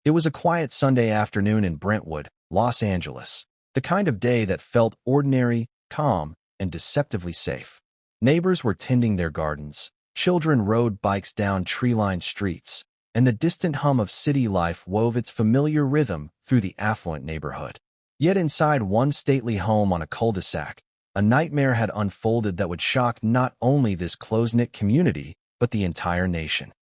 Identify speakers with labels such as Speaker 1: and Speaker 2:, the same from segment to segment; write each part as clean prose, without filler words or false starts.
Speaker 1: It was a quiet Sunday afternoon in Brentwood, Los Angeles, the kind of day that felt ordinary, calm, and deceptively safe. Neighbors were tending their gardens, children rode bikes down tree-lined streets, and the distant hum of city life wove its familiar rhythm through the affluent neighborhood. Yet inside one stately home on a cul-de-sac, a nightmare had unfolded that would shock not only this close-knit community, but the entire nation.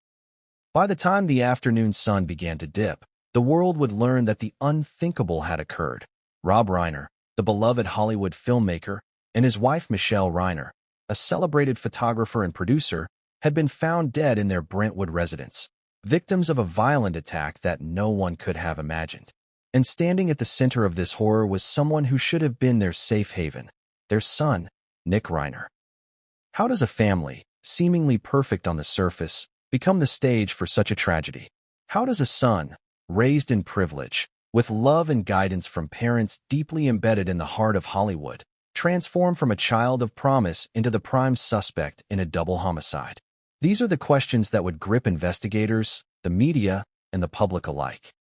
Speaker 1: By the time the afternoon sun began to dip, the world would learn that the unthinkable had occurred. Rob Reiner, the beloved Hollywood filmmaker, and his wife Michelle Reiner, a celebrated photographer and producer, had been found dead in their Brentwood residence, victims of a violent attack that no one could have imagined. And standing at the center of this horror was someone who should have been their safe haven, their son, Nick Reiner. How does a family, seemingly perfect on the surface, become the stage for such a tragedy? How does a son, raised in privilege, with love and guidance from parents deeply embedded in the heart of Hollywood, transform from a child of promise into the prime suspect in a double homicide? These are the questions that would grip investigators, the media, and the public alike.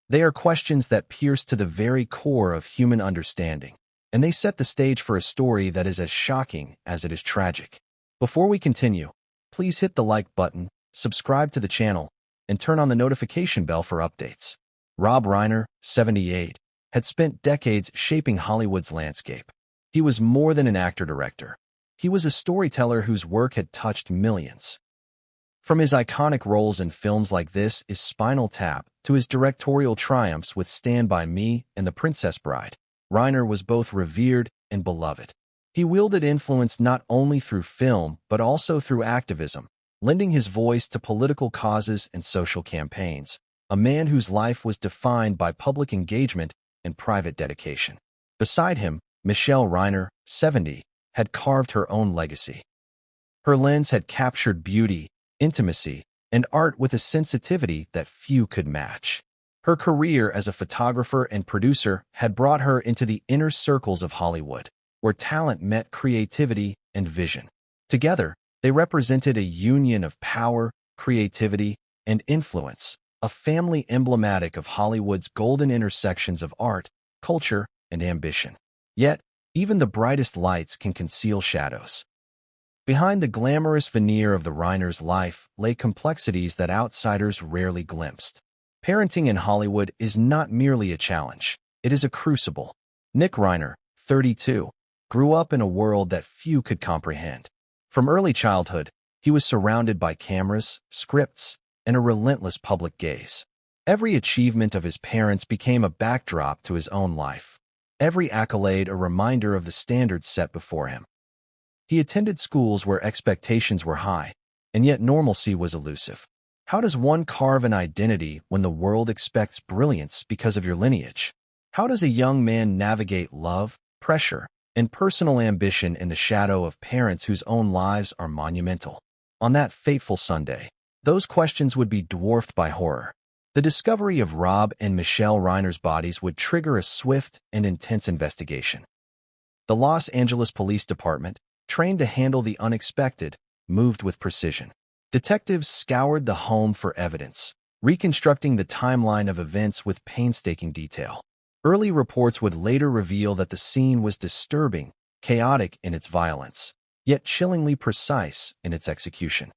Speaker 1: They are questions that pierce to the very core of human understanding, and they set the stage for a story that is as shocking as it is tragic. Before we continue, please hit the like button, subscribe to the channel, and turn on the notification bell for updates. Rob Reiner, 78, had spent decades shaping Hollywood's landscape. He was more than an actor-director. He was a storyteller whose work had touched millions. From his iconic roles in films like This Is Spinal Tap to his directorial triumphs with Stand By Me and The Princess Bride, Reiner was both revered and beloved. He wielded influence not only through film but also through activism, lending his voice to political causes and social campaigns, a man whose life was defined by public engagement and private dedication. Beside him, Michelle Reiner, 70, had carved her own legacy. Her lens had captured beauty, intimacy, and art with a sensitivity that few could match. Her career as a photographer and producer had brought her into the inner circles of Hollywood, where talent met creativity and vision. Together, they represented a union of power, creativity, and influence, a family emblematic of Hollywood's golden intersections of art, culture, and ambition. Yet, even the brightest lights can conceal shadows. Behind the glamorous veneer of the Reiner's life lay complexities that outsiders rarely glimpsed. Parenting in Hollywood is not merely a challenge, it is a crucible. Nick Reiner, 32, grew up in a world that few could comprehend. From early childhood, he was surrounded by cameras, scripts, and a relentless public gaze. Every achievement of his parents became a backdrop to his own life. Every accolade a reminder of the standards set before him. He attended schools where expectations were high, and yet normalcy was elusive. How does one carve an identity when the world expects brilliance because of your lineage? How does a young man navigate love, pressure, and personal ambition in the shadow of parents whose own lives are monumental? On that fateful Sunday, those questions would be dwarfed by horror. The discovery of Rob and Michelle Reiner's bodies would trigger a swift and intense investigation. The Los Angeles Police Department, trained to handle the unexpected, moved with precision. Detectives scoured the home for evidence, reconstructing the timeline of events with painstaking detail. Early reports would later reveal that the scene was disturbing, chaotic in its violence, yet chillingly precise in its execution.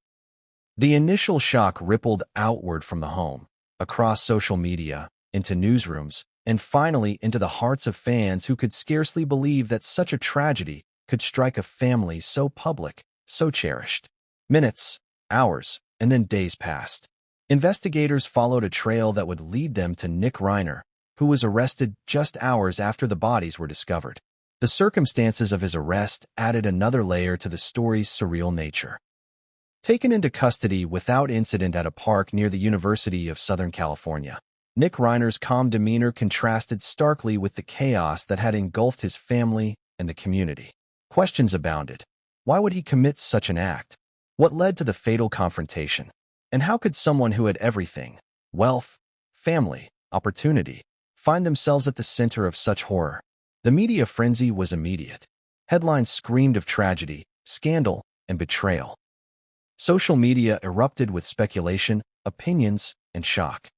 Speaker 1: The initial shock rippled outward from the home, across social media, into newsrooms, and finally into the hearts of fans who could scarcely believe that such a tragedy could strike a family so public, so cherished. Minutes, hours, and then days passed. Investigators followed a trail that would lead them to Nick Reiner, who was arrested just hours after the bodies were discovered. The circumstances of his arrest added another layer to the story's surreal nature. Taken into custody without incident at a park near the University of Southern California, Nick Reiner's calm demeanor contrasted starkly with the chaos that had engulfed his family and the community. Questions abounded. Why would he commit such an act? What led to the fatal confrontation? And how could someone who had everything, wealth, family, opportunity, find themselves at the center of such horror? The media frenzy was immediate. Headlines screamed of tragedy, scandal, and betrayal. Social media erupted with speculation, opinions, and shock.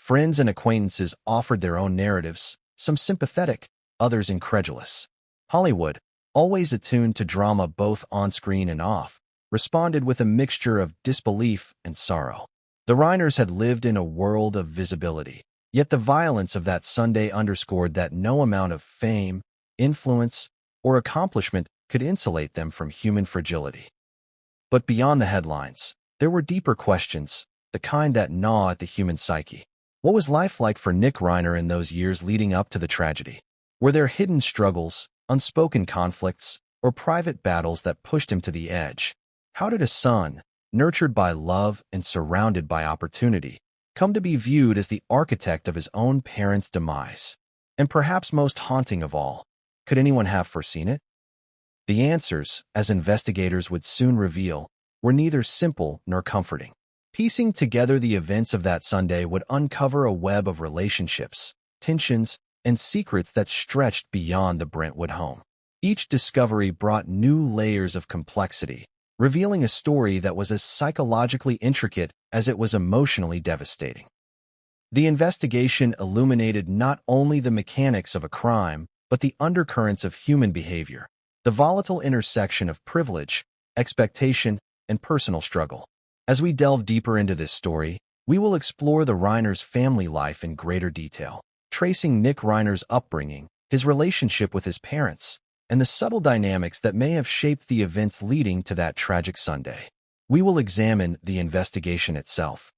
Speaker 1: Friends and acquaintances offered their own narratives, some sympathetic, others incredulous. Hollywood, always attuned to drama both on-screen and off, responded with a mixture of disbelief and sorrow. The Reiners had lived in a world of visibility, yet the violence of that Sunday underscored that no amount of fame, influence, or accomplishment could insulate them from human fragility. But beyond the headlines, there were deeper questions, the kind that gnaw at the human psyche. What was life like for Nick Reiner in those years leading up to the tragedy? Were there hidden struggles, unspoken conflicts, or private battles that pushed him to the edge? How did a son, nurtured by love and surrounded by opportunity, come to be viewed as the architect of his own parents' demise? And perhaps most haunting of all, could anyone have foreseen it? The answers, as investigators would soon reveal, were neither simple nor comforting. Piecing together the events of that Sunday would uncover a web of relationships, tensions, and secrets that stretched beyond the Brentwood home. Each discovery brought new layers of complexity, revealing a story that was as psychologically intricate as it was emotionally devastating. The investigation illuminated not only the mechanics of a crime, but the undercurrents of human behavior, the volatile intersection of privilege, expectation, and personal struggle. As we delve deeper into this story, we will explore the Reiners' family life in greater detail, tracing Nick Reiner's upbringing, his relationship with his parents, and the subtle dynamics that may have shaped the events leading to that tragic Sunday. We will examine the investigation itself,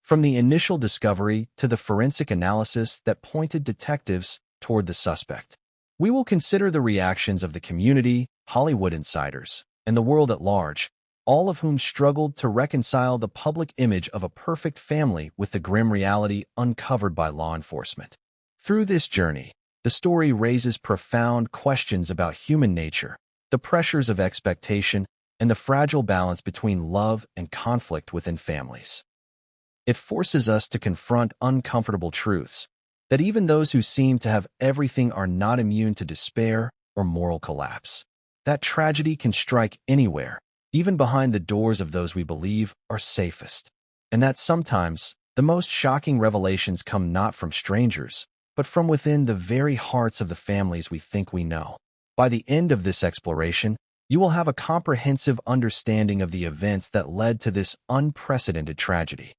Speaker 1: from the initial discovery to the forensic analysis that pointed detectives toward the suspect. We will consider the reactions of the community, Hollywood insiders, and the world at large, all of whom struggled to reconcile the public image of a perfect family with the grim reality uncovered by law enforcement. Through this journey, the story raises profound questions about human nature, the pressures of expectation, and the fragile balance between love and conflict within families. It forces us to confront uncomfortable truths, that even those who seem to have everything are not immune to despair or moral collapse. That tragedy can strike anywhere, even behind the doors of those we believe are safest. And that sometimes the most shocking revelations come not from strangers, but from within the very hearts of the families we think we know. By the end of this exploration, you will have a comprehensive understanding of the events that led to this unprecedented tragedy.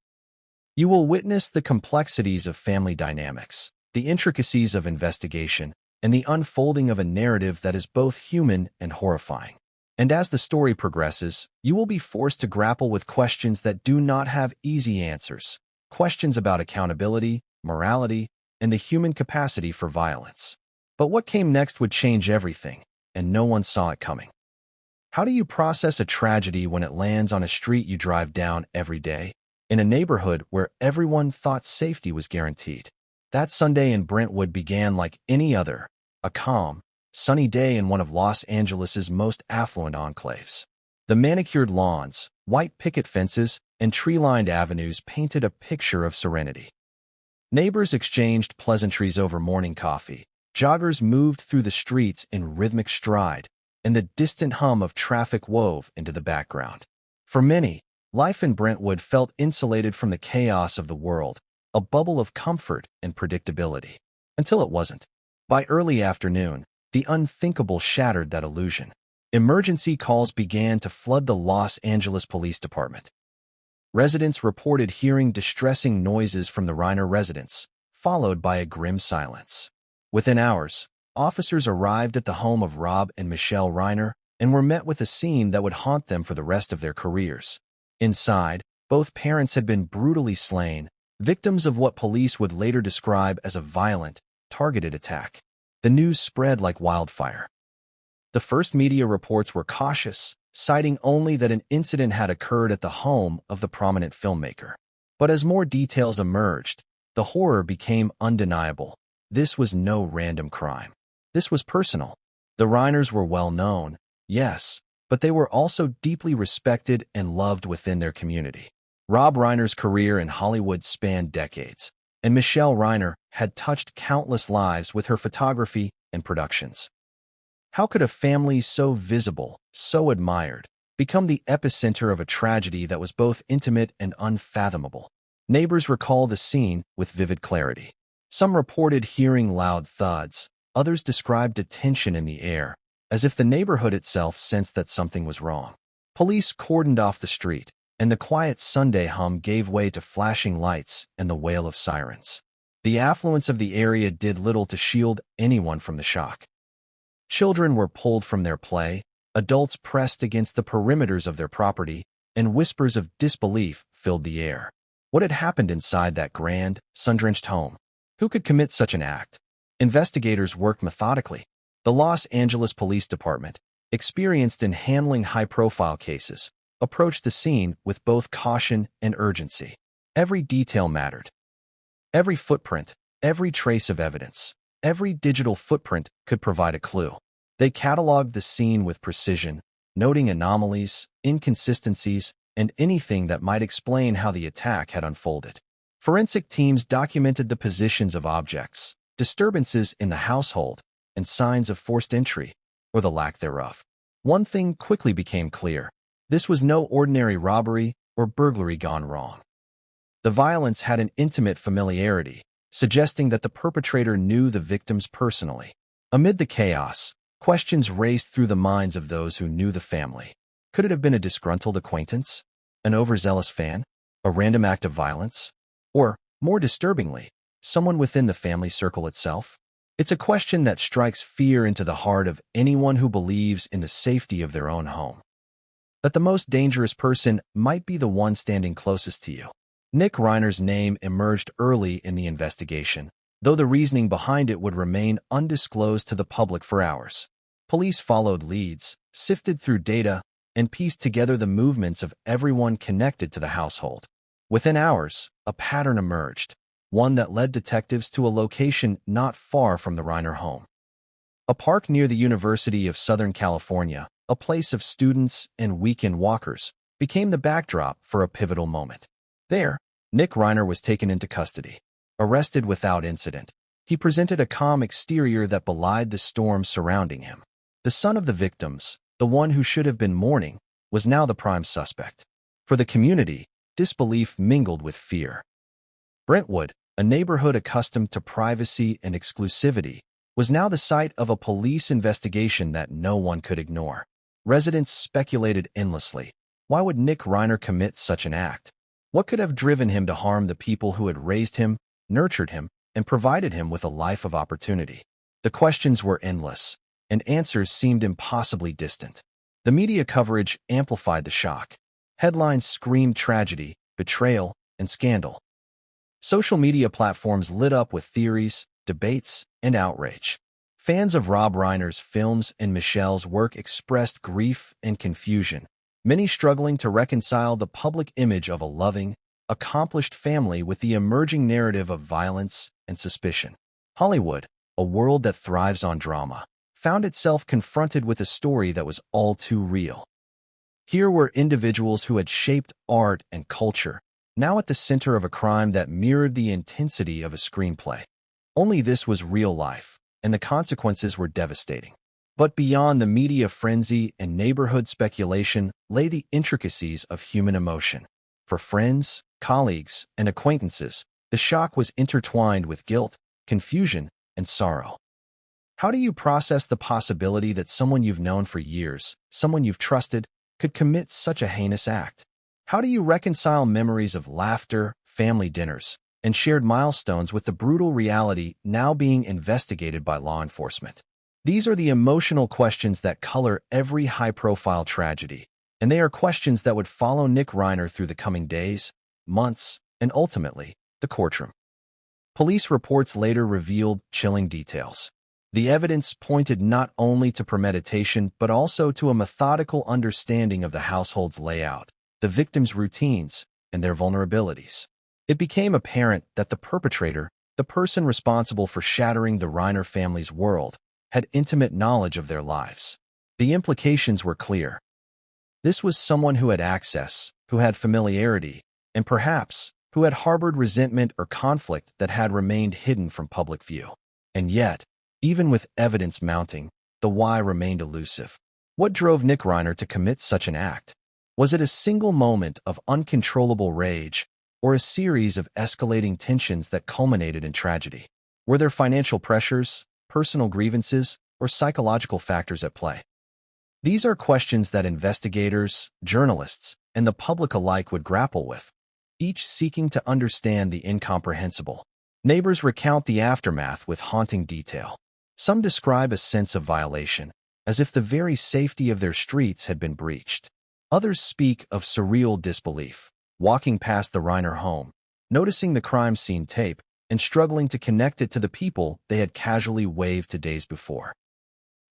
Speaker 1: You will witness the complexities of family dynamics, the intricacies of investigation, and the unfolding of a narrative that is both human and horrifying. And as the story progresses, you will be forced to grapple with questions that do not have easy answers, questions about accountability, morality, and the human capacity for violence. But what came next would change everything, and no one saw it coming. How do you process a tragedy when it lands on a street you drive down every day, in a neighborhood where everyone thought safety was guaranteed? That Sunday in Brentwood began like any other, a calm, sunny day in one of Los Angeles' most affluent enclaves. The manicured lawns, white picket fences, and tree-lined avenues painted a picture of serenity. Neighbors exchanged pleasantries over morning coffee, joggers moved through the streets in rhythmic stride, and the distant hum of traffic wove into the background. For many, life in Brentwood felt insulated from the chaos of the world, a bubble of comfort and predictability. Until it wasn't. By early afternoon, the unthinkable shattered that illusion. Emergency calls began to flood the Los Angeles Police Department. Residents reported hearing distressing noises from the Reiner residence, followed by a grim silence. Within hours, officers arrived at the home of Rob and Michelle Reiner and were met with a scene that would haunt them for the rest of their careers. Inside, both parents had been brutally slain, victims of what police would later describe as a violent, targeted attack. The news spread like wildfire. The first media reports were cautious, citing only that an incident had occurred at the home of the prominent filmmaker. But as more details emerged, the horror became undeniable. This was no random crime. This was personal. The Reiners were well known, yes, but they were also deeply respected and loved within their community. Rob Reiner's career in Hollywood spanned decades, and Michelle Reiner had touched countless lives with her photography and productions. How could a family so visible, so admired, become the epicenter of a tragedy that was both intimate and unfathomable? Neighbors recall the scene with vivid clarity. Some reported hearing loud thuds. Others described a tension in the air, as if the neighborhood itself sensed that something was wrong. Police cordoned off the street, and the quiet Sunday hum gave way to flashing lights and the wail of sirens. The affluence of the area did little to shield anyone from the shock. Children were pulled from their play, adults pressed against the perimeters of their property, and whispers of disbelief filled the air. What had happened inside that grand, sun-drenched home? Who could commit such an act? Investigators worked methodically. The Los Angeles Police Department, experienced in handling high-profile cases, approached the scene with both caution and urgency. Every detail mattered. Every footprint, every trace of evidence, every digital footprint could provide a clue. They cataloged the scene with precision, noting anomalies, inconsistencies, and anything that might explain how the attack had unfolded. Forensic teams documented the positions of objects, disturbances in the household, and signs of forced entry, or the lack thereof. One thing quickly became clear. This was no ordinary robbery or burglary gone wrong. The violence had an intimate familiarity, suggesting that the perpetrator knew the victims personally. Amid the chaos, questions raced through the minds of those who knew the family. Could it have been a disgruntled acquaintance? An overzealous fan? A random act of violence? Or, more disturbingly, someone within the family circle itself? It's a question that strikes fear into the heart of anyone who believes in the safety of their own home. That the most dangerous person might be the one standing closest to you. Nick Reiner's name emerged early in the investigation, though the reasoning behind it would remain undisclosed to the public for hours. Police followed leads, sifted through data, and pieced together the movements of everyone connected to the household. Within hours, a pattern emerged, one that led detectives to a location not far from the Reiner home. A park near the University of Southern California, a place of students and weekend walkers, became the backdrop for a pivotal moment. There, Nick Reiner was taken into custody. Arrested without incident, he presented a calm exterior that belied the storm surrounding him. The son of the victims, the one who should have been mourning, was now the prime suspect. For the community, disbelief mingled with fear. Brentwood, a neighborhood accustomed to privacy and exclusivity, was now the site of a police investigation that no one could ignore. Residents speculated endlessly. Why would Nick Reiner commit such an act? What could have driven him to harm the people who had raised him, nurtured him, and provided him with a life of opportunity? The questions were endless, and answers seemed impossibly distant. The media coverage amplified the shock. Headlines screamed tragedy, betrayal, and scandal. Social media platforms lit up with theories, debates, and outrage. Fans of Rob Reiner's films and Michelle's work expressed grief and confusion, many struggling to reconcile the public image of a loving, accomplished family with the emerging narrative of violence and suspicion. Hollywood, a world that thrives on drama, found itself confronted with a story that was all too real. Here were individuals who had shaped art and culture, now at the center of a crime that mirrored the intensity of a screenplay. Only this was real life, and the consequences were devastating. But beyond the media frenzy and neighborhood speculation lay the intricacies of human emotion. For friends, colleagues, and acquaintances, the shock was intertwined with guilt, confusion, and sorrow. How do you process the possibility that someone you've known for years, someone you've trusted, could commit such a heinous act? How do you reconcile memories of laughter, family dinners, and shared milestones with the brutal reality now being investigated by law enforcement? These are the emotional questions that color every high-profile tragedy, and they are questions that would follow Nick Reiner through the coming days, months, and ultimately, the courtroom. Police reports later revealed chilling details. The evidence pointed not only to premeditation but also to a methodical understanding of the household's layout, the victims' routines, and their vulnerabilities. It became apparent that the perpetrator, the person responsible for shattering the Reiner family's world, had intimate knowledge of their lives. The implications were clear. This was someone who had access, who had familiarity, and perhaps who had harbored resentment or conflict that had remained hidden from public view. And yet, even with evidence mounting, the why remained elusive. What drove Nick Reiner to commit such an act? Was it a single moment of uncontrollable rage, or a series of escalating tensions that culminated in tragedy? Were there financial pressures, personal grievances, or psychological factors at play? These are questions that investigators, journalists, and the public alike would grapple with, each seeking to understand the incomprehensible. Neighbors recount the aftermath with haunting detail. Some describe a sense of violation, as if the very safety of their streets had been breached. Others speak of surreal disbelief, walking past the Reiner home, noticing the crime scene tape, and struggling to connect it to the people they had casually waved to days before.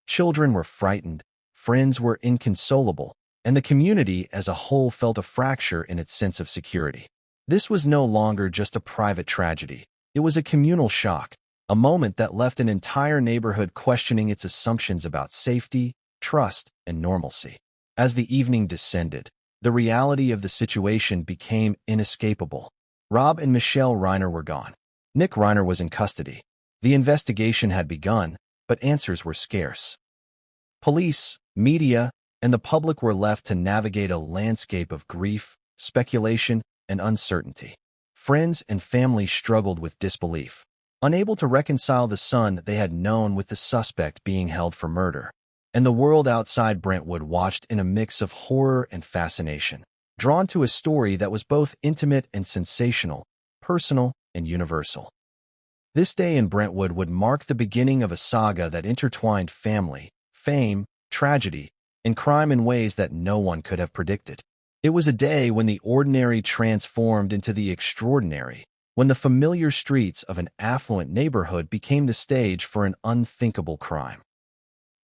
Speaker 1: Children were frightened, friends were inconsolable, and the community as a whole felt a fracture in its sense of security. This was no longer just a private tragedy. It was a communal shock, a moment that left an entire neighborhood questioning its assumptions about safety, trust, and normalcy. As the evening descended, the reality of the situation became inescapable. Rob and Michelle Reiner were gone. Nick Reiner was in custody. The investigation had begun, but answers were scarce. Police, media, and the public were left to navigate a landscape of grief, speculation, and uncertainty. Friends and family struggled with disbelief, unable to reconcile the son they had known with the suspect being held for murder. And the world outside Brentwood watched in a mix of horror and fascination, drawn to a story that was both intimate and sensational, personal and universal. This day in Brentwood would mark the beginning of a saga that intertwined family, fame, tragedy, and crime in ways that no one could have predicted. It was a day when the ordinary transformed into the extraordinary, when the familiar streets of an affluent neighborhood became the stage for an unthinkable crime.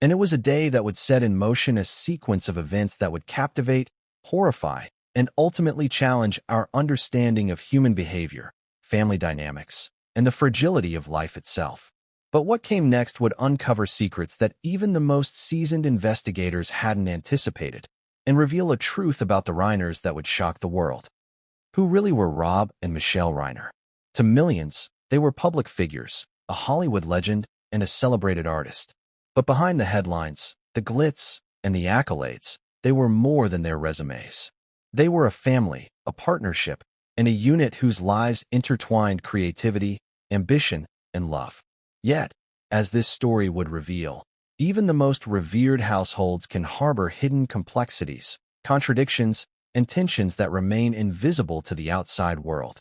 Speaker 1: And it was a day that would set in motion a sequence of events that would captivate, horrify, and ultimately challenge our understanding of human behavior, family dynamics, and the fragility of life itself. But what came next would uncover secrets that even the most seasoned investigators hadn't anticipated, and reveal a truth about the Reiners that would shock the world. Who really were Rob and Michelle Reiner? To millions, they were public figures, a Hollywood legend, and a celebrated artist. But behind the headlines, the glitz, and the accolades, they were more than their resumes. They were a family, a partnership, and a unit whose lives intertwined creativity, ambition, and love. Yet, as this story would reveal, even the most revered households can harbor hidden complexities, contradictions, and tensions that remain invisible to the outside world.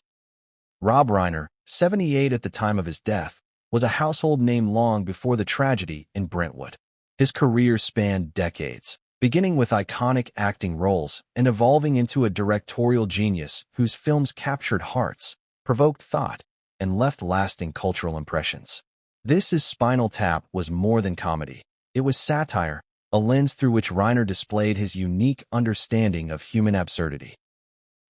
Speaker 1: Rob Reiner, 78 at the time of his death, was a household name long before the tragedy in Brentwood. His career spanned decades, beginning with iconic acting roles and evolving into a directorial genius whose films captured hearts, provoked thought, and left lasting cultural impressions. This is Spinal Tap was more than comedy. It was satire, a lens through which Reiner displayed his unique understanding of human absurdity.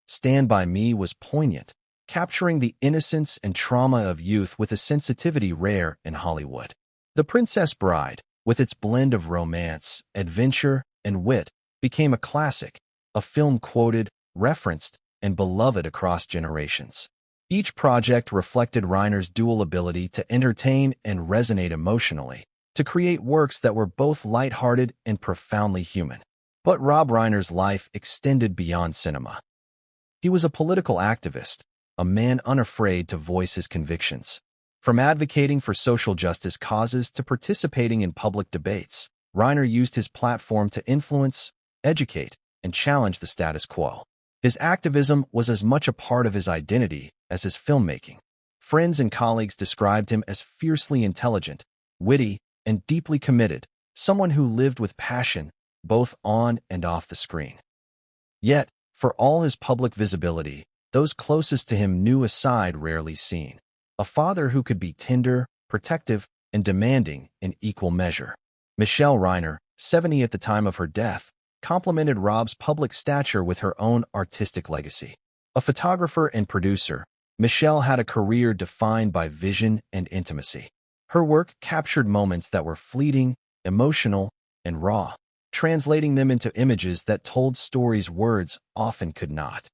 Speaker 1: Stand By Me was poignant, capturing the innocence and trauma of youth with a sensitivity rare in Hollywood. The Princess Bride, with its blend of romance, adventure, and wit, became a classic, a film quoted, referenced, and beloved across generations. Each project reflected Reiner's dual ability to entertain and resonate emotionally, to create works that were both lighthearted and profoundly human. But Rob Reiner's life extended beyond cinema. He was a political activist, a man unafraid to voice his convictions. From advocating for social justice causes to participating in public debates, Reiner used his platform to influence, educate, and challenge the status quo. His activism was as much a part of his identity as his filmmaking. Friends and colleagues described him as fiercely intelligent, witty, and deeply committed, someone who lived with passion, both on and off the screen. Yet, for all his public visibility, those closest to him knew a side rarely seen. A father who could be tender, protective, and demanding in equal measure. Michelle Reiner, 70 at the time of her death, complemented Rob's public stature with her own artistic legacy. A photographer and producer, Michelle had a career defined by vision and intimacy. Her work captured moments that were fleeting, emotional, and raw, translating them into images that told stories words often could not.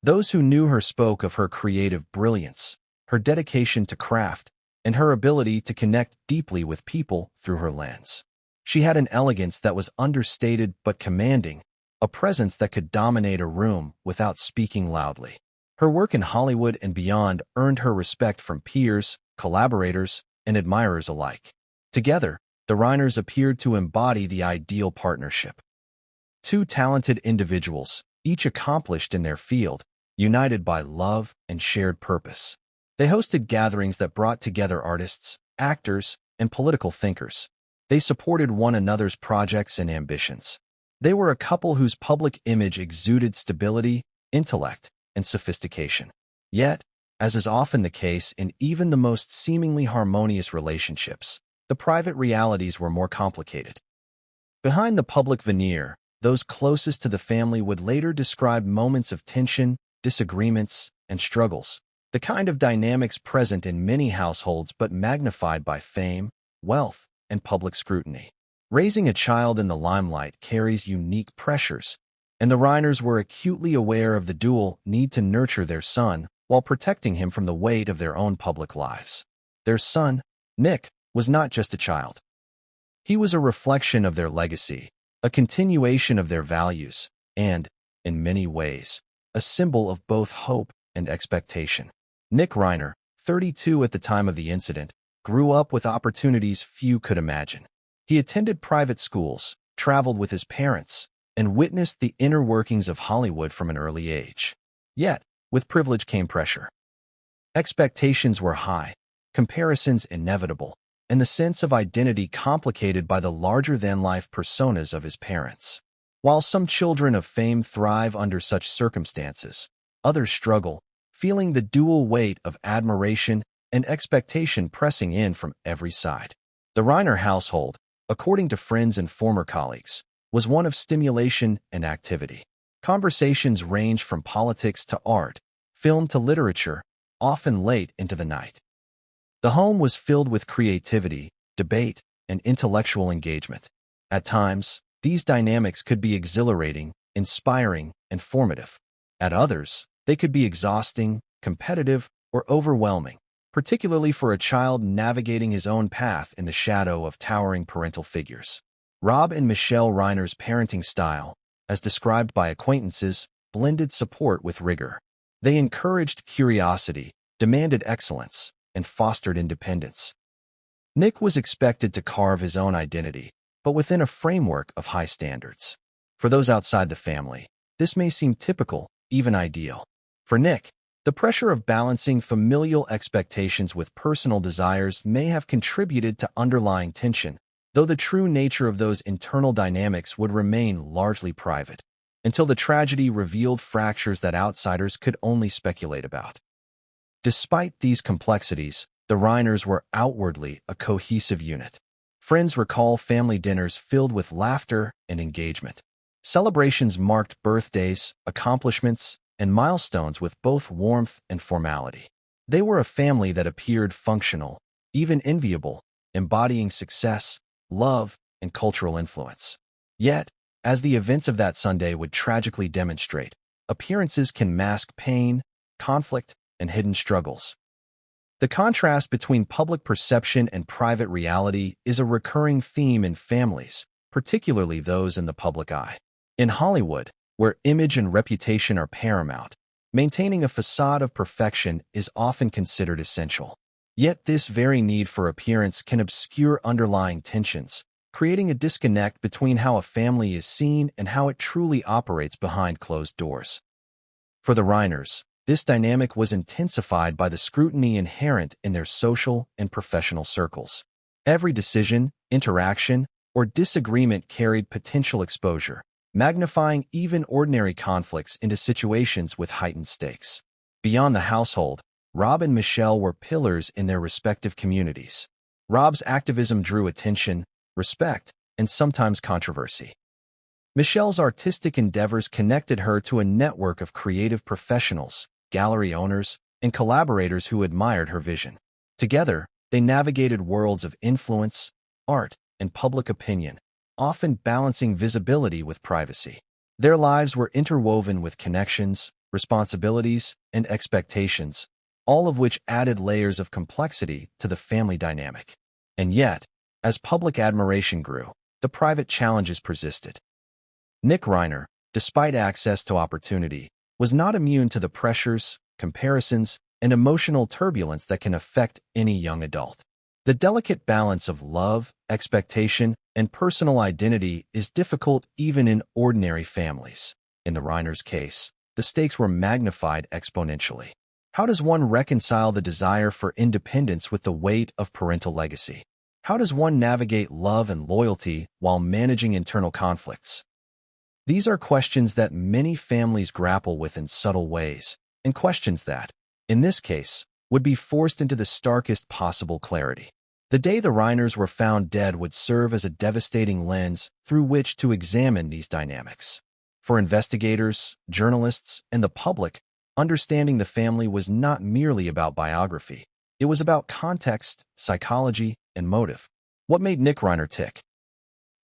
Speaker 1: Those who knew her spoke of her creative brilliance, her dedication to craft, and her ability to connect deeply with people through her lens. She had an elegance that was understated but commanding, a presence that could dominate a room without speaking loudly. Her work in Hollywood and beyond earned her respect from peers, collaborators, and admirers alike. Together, the Reiners appeared to embody the ideal partnership. Two talented individuals, each accomplished in their field, united by love and shared purpose. They hosted gatherings that brought together artists, actors, and political thinkers. They supported one another's projects and ambitions. They were a couple whose public image exuded stability, intellect, and sophistication. Yet, as is often the case in even the most seemingly harmonious relationships, the private realities were more complicated. Behind the public veneer, those closest to the family would later describe moments of tension, disagreements, and struggles, the kind of dynamics present in many households but magnified by fame, wealth, and public scrutiny. Raising a child in the limelight carries unique pressures, and the Reiners were acutely aware of the dual need to nurture their son while protecting him from the weight of their own public lives. Their son, Nick, was not just a child. He was a reflection of their legacy, a continuation of their values, and, in many ways, a symbol of both hope and expectation. Nick Reiner, 32 at the time of the incident, grew up with opportunities few could imagine. He attended private schools, traveled with his parents, and witnessed the inner workings of Hollywood from an early age. Yet, with privilege came pressure. Expectations were high, comparisons inevitable, and the sense of identity complicated by the larger-than-life personas of his parents. While some children of fame thrive under such circumstances, others struggle, feeling the dual weight of admiration and expectation pressing in from every side. The Reiner household, according to friends and former colleagues, was one of stimulation and activity. Conversations ranged from politics to art, film to literature, often late into the night. The home was filled with creativity, debate, and intellectual engagement. At times, these dynamics could be exhilarating, inspiring, and formative. At others, they could be exhausting, competitive, or overwhelming, particularly for a child navigating his own path in the shadow of towering parental figures. Rob and Michelle Reiner's parenting style, as described by acquaintances, blended support with rigor. They encouraged curiosity, demanded excellence, and fostered independence. Nick was expected to carve his own identity, but within a framework of high standards. For those outside the family, this may seem typical, even ideal. For Nick, the pressure of balancing familial expectations with personal desires may have contributed to underlying tension, though the true nature of those internal dynamics would remain largely private, until the tragedy revealed fractures that outsiders could only speculate about. Despite these complexities, the Reiners were outwardly a cohesive unit. Friends recall family dinners filled with laughter and engagement. Celebrations marked birthdays, accomplishments, and milestones with both warmth and formality. They were a family that appeared functional, even enviable, embodying success, love, and cultural influence. Yet, as the events of that Sunday would tragically demonstrate, appearances can mask pain, conflict, and hidden struggles. The contrast between public perception and private reality is a recurring theme in families, particularly those in the public eye. In Hollywood, where image and reputation are paramount, maintaining a facade of perfection is often considered essential. Yet this very need for appearance can obscure underlying tensions, creating a disconnect between how a family is seen and how it truly operates behind closed doors. For the Reiners, this dynamic was intensified by the scrutiny inherent in their social and professional circles. Every decision, interaction, or disagreement carried potential exposure, magnifying even ordinary conflicts into situations with heightened stakes. Beyond the household, Rob and Michelle were pillars in their respective communities. Rob's activism drew attention, respect, and sometimes controversy. Michelle's artistic endeavors connected her to a network of creative professionals, gallery owners, and collaborators who admired her vision. Together, they navigated worlds of influence, art, and public opinion, often balancing visibility with privacy. Their lives were interwoven with connections, responsibilities, and expectations, all of which added layers of complexity to the family dynamic. And yet, as public admiration grew, the private challenges persisted. Nick Reiner, despite access to opportunity, was not immune to the pressures, comparisons, and emotional turbulence that can affect any young adult. The delicate balance of love, expectation, and personal identity is difficult even in ordinary families. In the Reiners' case, the stakes were magnified exponentially. How does one reconcile the desire for independence with the weight of parental legacy? How does one navigate love and loyalty while managing internal conflicts? These are questions that many families grapple with in subtle ways, and questions that, in this case, would be forced into the starkest possible clarity. The day the Reiners were found dead would serve as a devastating lens through which to examine these dynamics. For investigators, journalists, and the public, understanding the family was not merely about biography. It was about context, psychology, and motive. What made Nick Reiner tick?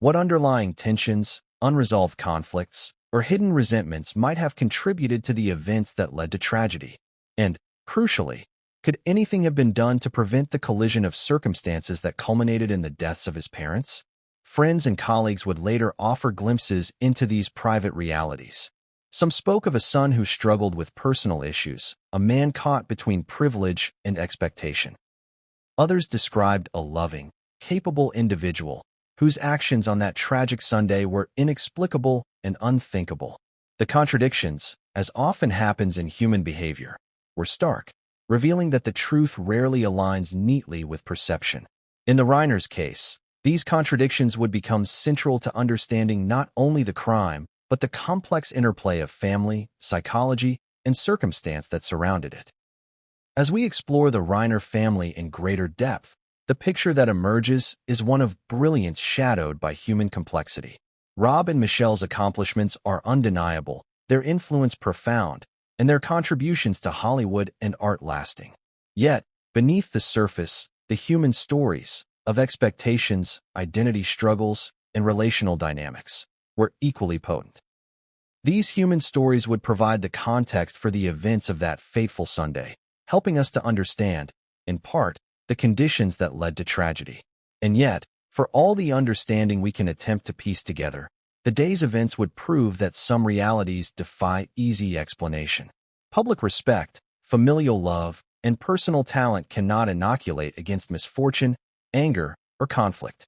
Speaker 1: What underlying tensions, unresolved conflicts, or hidden resentments might have contributed to the events that led to tragedy? And, crucially, could anything have been done to prevent the collision of circumstances that culminated in the deaths of his parents? Friends and colleagues would later offer glimpses into these private realities. Some spoke of a son who struggled with personal issues, a man caught between privilege and expectation. Others described a loving, capable individual whose actions on that tragic Sunday were inexplicable and unthinkable. The contradictions, as often happens in human behavior, were stark, revealing that the truth rarely aligns neatly with perception. In the Reiners' case, these contradictions would become central to understanding not only the crime, but the complex interplay of family, psychology, and circumstance that surrounded it. As we explore the Reiner family in greater depth, the picture that emerges is one of brilliance shadowed by human complexity. Rob and Michelle's accomplishments are undeniable, their influence profound, and their contributions to Hollywood and art lasting. Yet, beneath the surface, the human stories of expectations, identity struggles, and relational dynamics were equally potent. These human stories would provide the context for the events of that fateful Sunday, helping us to understand, in part, the conditions that led to tragedy. And yet, for all the understanding we can attempt to piece together, the day's events would prove that some realities defy easy explanation. Public respect, familial love, and personal talent cannot inoculate against misfortune, anger, or conflict.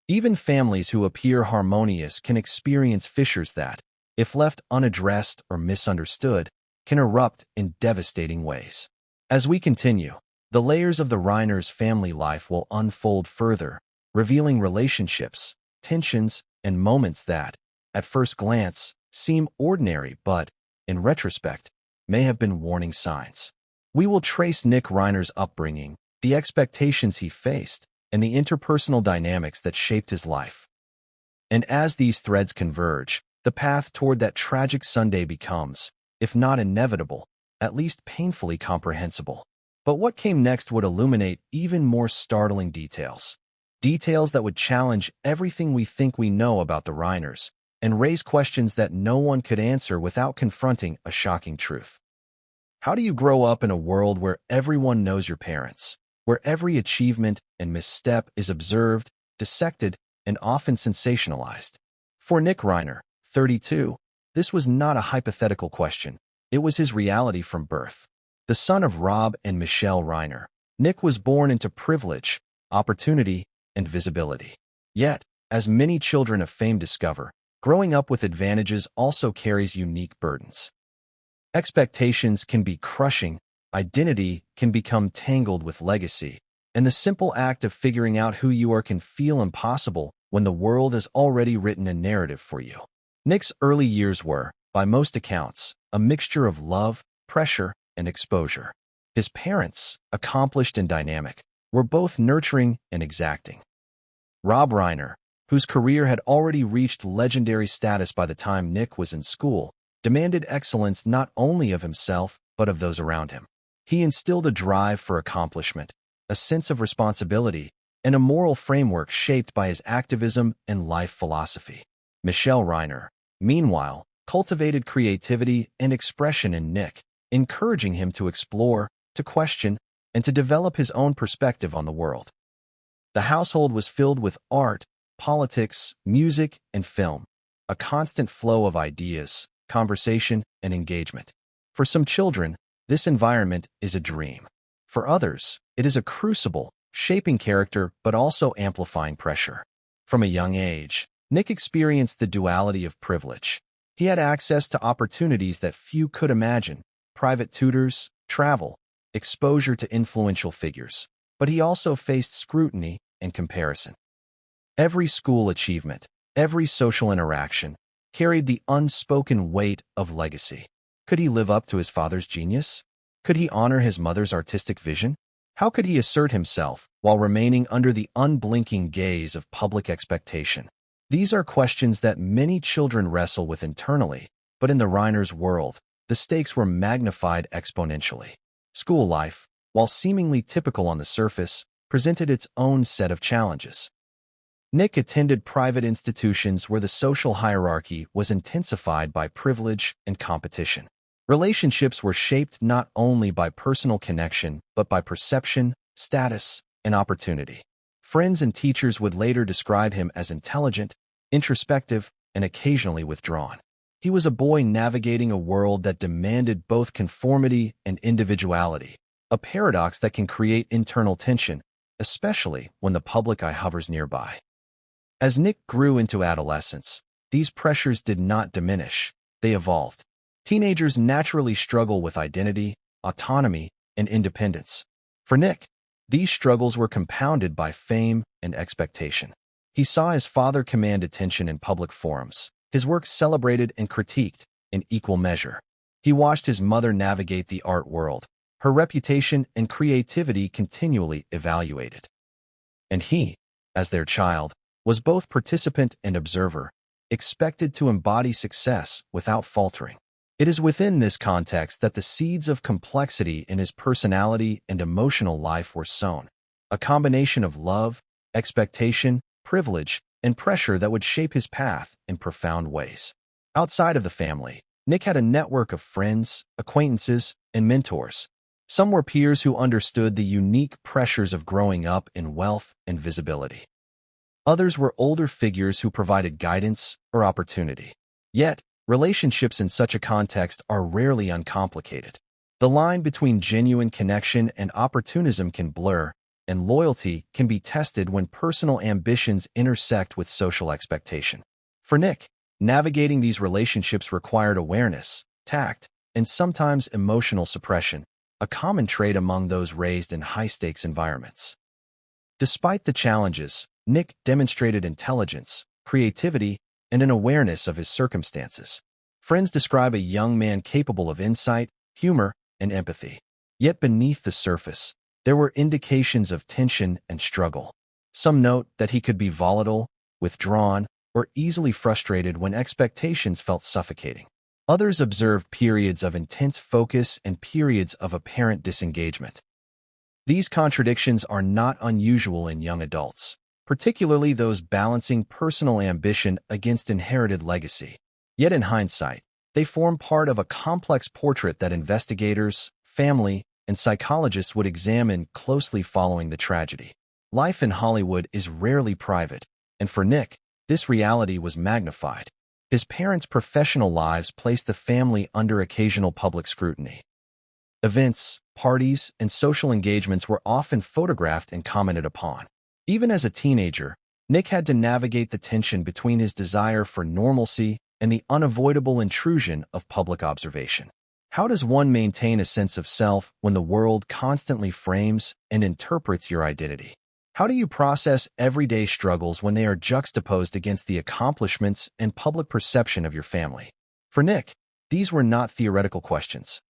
Speaker 1: Even families who appear harmonious can experience fissures that, if left unaddressed or misunderstood, can erupt in devastating ways. As we continue, the layers of the Reiners' family life will unfold further, revealing relationships, tensions, and moments that, at first glance, seem ordinary but, in retrospect, may have been warning signs. We will trace Nick Reiner's upbringing, the expectations he faced, and the interpersonal dynamics that shaped his life. And as these threads converge, the path toward that tragic Sunday becomes, if not inevitable, at least painfully comprehensible. But what came next would illuminate even more startling details. Details that would challenge everything we think we know about the Reiners, and raise questions that no one could answer without confronting a shocking truth. How do you grow up in a world where everyone knows your parents, where every achievement and misstep is observed, dissected, and often sensationalized? For Nick Reiner, 32, this was not a hypothetical question. It was his reality from birth. The son of Rob and Michelle Reiner, Nick was born into privilege, opportunity, and visibility. Yet, as many children of fame discover, growing up with advantages also carries unique burdens. Expectations can be crushing, identity can become tangled with legacy, and the simple act of figuring out who you are can feel impossible when the world has already written a narrative for you. Nick's early years were, by most accounts, a mixture of love, pressure, and exposure. His parents, accomplished and dynamic, were both nurturing and exacting. Rob Reiner, whose career had already reached legendary status by the time Nick was in school, demanded excellence not only of himself but of those around him. He instilled a drive for accomplishment, a sense of responsibility, and a moral framework shaped by his activism and life philosophy. Michelle Reiner, meanwhile, cultivated creativity and expression in Nick, encouraging him to explore, to question, and to develop his own perspective on the world. The household was filled with art, politics, music, and film, a constant flow of ideas, conversation, and engagement. For some children, This environment is a dream. For others, it is a crucible, shaping character but also amplifying pressure. From a young age, Nick experienced the duality of privilege. He had access to opportunities that few could imagine: private tutors, travel, exposure to influential figures. But he also faced scrutiny and comparison. Every school achievement, every social interaction, carried the unspoken weight of legacy. Could he live up to his father's genius? Could he honor his mother's artistic vision? How could he assert himself while remaining under the unblinking gaze of public expectation? These are questions that many children wrestle with internally, but in the Reiner's world, the stakes were magnified exponentially. School life, while seemingly typical on the surface, presented its own set of challenges. Nick attended private institutions where the social hierarchy was intensified by privilege and competition. Relationships were shaped not only by personal connection, but by perception, status, and opportunity. Friends and teachers would later describe him as intelligent, introspective, and occasionally withdrawn. He was a boy navigating a world that demanded both conformity and individuality, a paradox that can create internal tension, especially when the public eye hovers nearby. As Nick grew into adolescence, these pressures did not diminish, they evolved. Teenagers naturally struggle with identity, autonomy, and independence. For Nick, these struggles were compounded by fame and expectation. He saw his father command attention in public forums, his work celebrated and critiqued in equal measure. He watched his mother navigate the art world, her reputation and creativity continually evaluated. And he, as their child, was both participant and observer, expected to embody success without faltering. It is within this context that the seeds of complexity in his personality and emotional life were sown, a combination of love, expectation, privilege, and pressure that would shape his path in profound ways. Outside of the family, Nick had a network of friends, acquaintances, and mentors. Some were peers who understood the unique pressures of growing up in wealth and visibility. Others were older figures who provided guidance or opportunity. Yet, relationships in such a context are rarely uncomplicated. The line between genuine connection and opportunism can blur, and loyalty can be tested when personal ambitions intersect with social expectation. For Nick, navigating these relationships required awareness, tact, and sometimes emotional suppression, a common trait among those raised in high-stakes environments. Despite the challenges, Nick demonstrated intelligence, creativity, and an awareness of his circumstances. Friends describe a young man capable of insight, humor, and empathy. Yet beneath the surface, there were indications of tension and struggle. Some note that he could be volatile, withdrawn, or easily frustrated when expectations felt suffocating. Others observed periods of intense focus and periods of apparent disengagement. These contradictions are not unusual in young adults, particularly those balancing personal ambition against inherited legacy. Yet in hindsight, they form part of a complex portrait that investigators, family, and psychologists would examine closely following the tragedy. Life in Hollywood is rarely private, and for Nick, this reality was magnified. His parents' professional lives placed the family under occasional public scrutiny. Events, parties, and social engagements were often photographed and commented upon. Even as a teenager, Nick had to navigate the tension between his desire for normalcy and the unavoidable intrusion of public observation. How does one maintain a sense of self when the world constantly frames and interprets your identity? How do you process everyday struggles when they are juxtaposed against the accomplishments and public perception of your family? For Nick, these were not theoretical questions.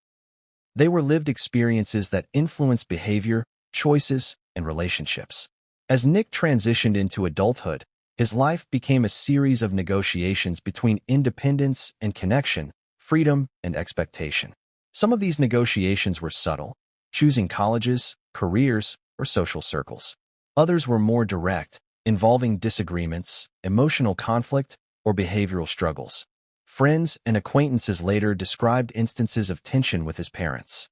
Speaker 1: They were lived experiences that influenced behavior, choices, and relationships. As Nick transitioned into adulthood, his life became a series of negotiations between independence and connection, freedom and expectation. Some of these negotiations were subtle, choosing colleges, careers, or social circles. Others were more direct, involving disagreements, emotional conflict, or behavioral struggles. Friends and acquaintances later described instances of tension with his parents.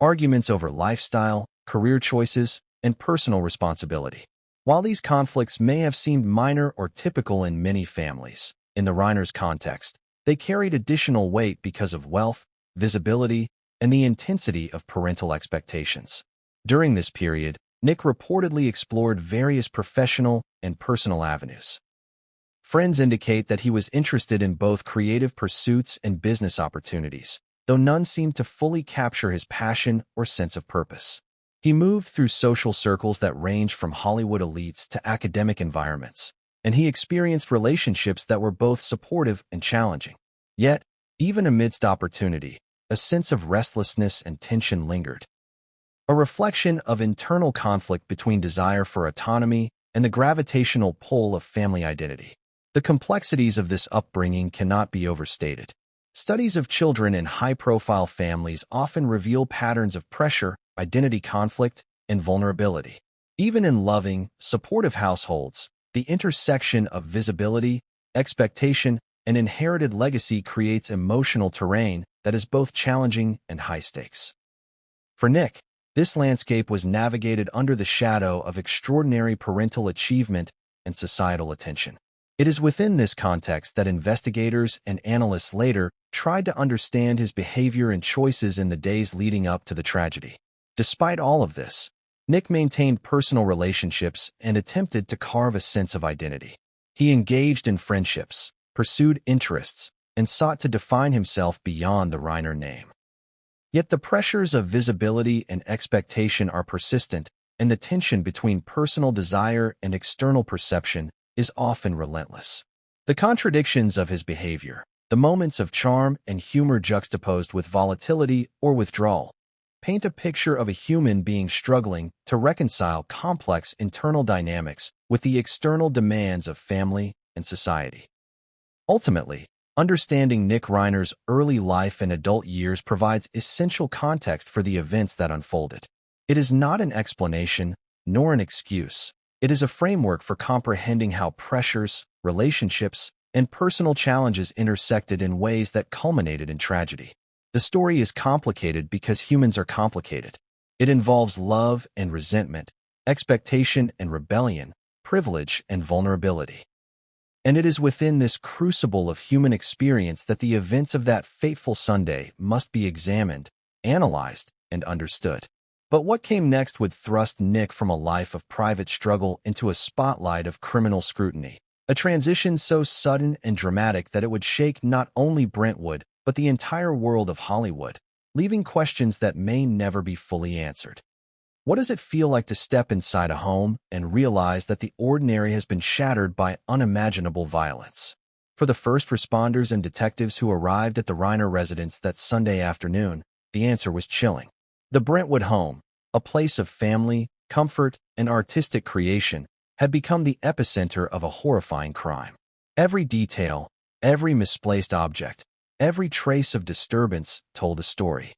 Speaker 1: Arguments over lifestyle, career choices, and personal responsibility. While these conflicts may have seemed minor or typical in many families, in the Reiner's context, they carried additional weight because of wealth, visibility, and the intensity of parental expectations. During this period, Nick reportedly explored various professional and personal avenues. Friends indicate that he was interested in both creative pursuits and business opportunities, though none seemed to fully capture his passion or sense of purpose. He moved through social circles that ranged from Hollywood elites to academic environments, and he experienced relationships that were both supportive and challenging. Yet, even amidst opportunity, a sense of restlessness and tension lingered, a reflection of internal conflict between desire for autonomy and the gravitational pull of family identity. The complexities of this upbringing cannot be overstated. Studies of children in high-profile families often reveal patterns of pressure, identity conflict, and vulnerability. Even in loving, supportive households, the intersection of visibility, expectation, and inherited legacy creates emotional terrain that is both challenging and high-stakes. For Nick, this landscape was navigated under the shadow of extraordinary parental achievement and societal attention. It is within this context that investigators and analysts later tried to understand his behavior and choices in the days leading up to the tragedy. Despite all of this, Nick maintained personal relationships and attempted to carve a sense of identity. He engaged in friendships, pursued interests, and sought to define himself beyond the Reiner name. Yet the pressures of visibility and expectation are persistent, and the tension between personal desire and external perception is often relentless. The contradictions of his behavior, the moments of charm and humor juxtaposed with volatility or withdrawal, paint a picture of a human being struggling to reconcile complex internal dynamics with the external demands of family and society. Ultimately, understanding Nick Reiner's early life and adult years provides essential context for the events that unfolded. It is not an explanation, nor an excuse. It is a framework for comprehending how pressures, relationships, and personal challenges intersected in ways that culminated in tragedy. The story is complicated because humans are complicated. It involves love and resentment, expectation and rebellion, privilege and vulnerability. And it is within this crucible of human experience that the events of that fateful Sunday must be examined, analyzed, and understood. But what came next would thrust Nick from a life of private struggle into a spotlight of criminal scrutiny, a transition so sudden and dramatic that it would shake not only Brentwood, but the entire world of Hollywood, leaving questions that may never be fully answered. What does it feel like to step inside a home and realize that the ordinary has been shattered by unimaginable violence? For the first responders and detectives who arrived at the Reiner residence that Sunday afternoon, the answer was chilling. The Brentwood home, a place of family, comfort, and artistic creation, had become the epicenter of a horrifying crime. Every detail, every misplaced object, every trace of disturbance told a story.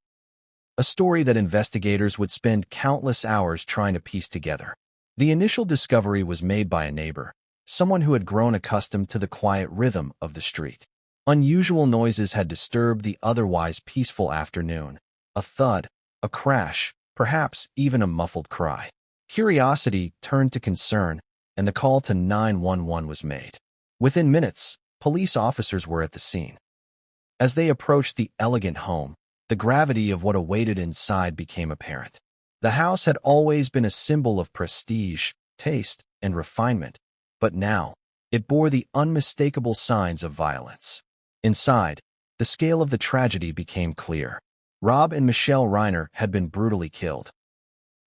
Speaker 1: A story that investigators would spend countless hours trying to piece together. The initial discovery was made by a neighbor, someone who had grown accustomed to the quiet rhythm of the street. Unusual noises had disturbed the otherwise peaceful afternoon. A thud, a crash, perhaps even a muffled cry. Curiosity turned to concern, and the call to 911 was made. Within minutes, police officers were at the scene. As they approached the elegant home, the gravity of what awaited inside became apparent. The house had always been a symbol of prestige, taste, and refinement, but now it bore the unmistakable signs of violence. Inside, the scale of the tragedy became clear. Rob and Michelle Reiner had been brutally killed.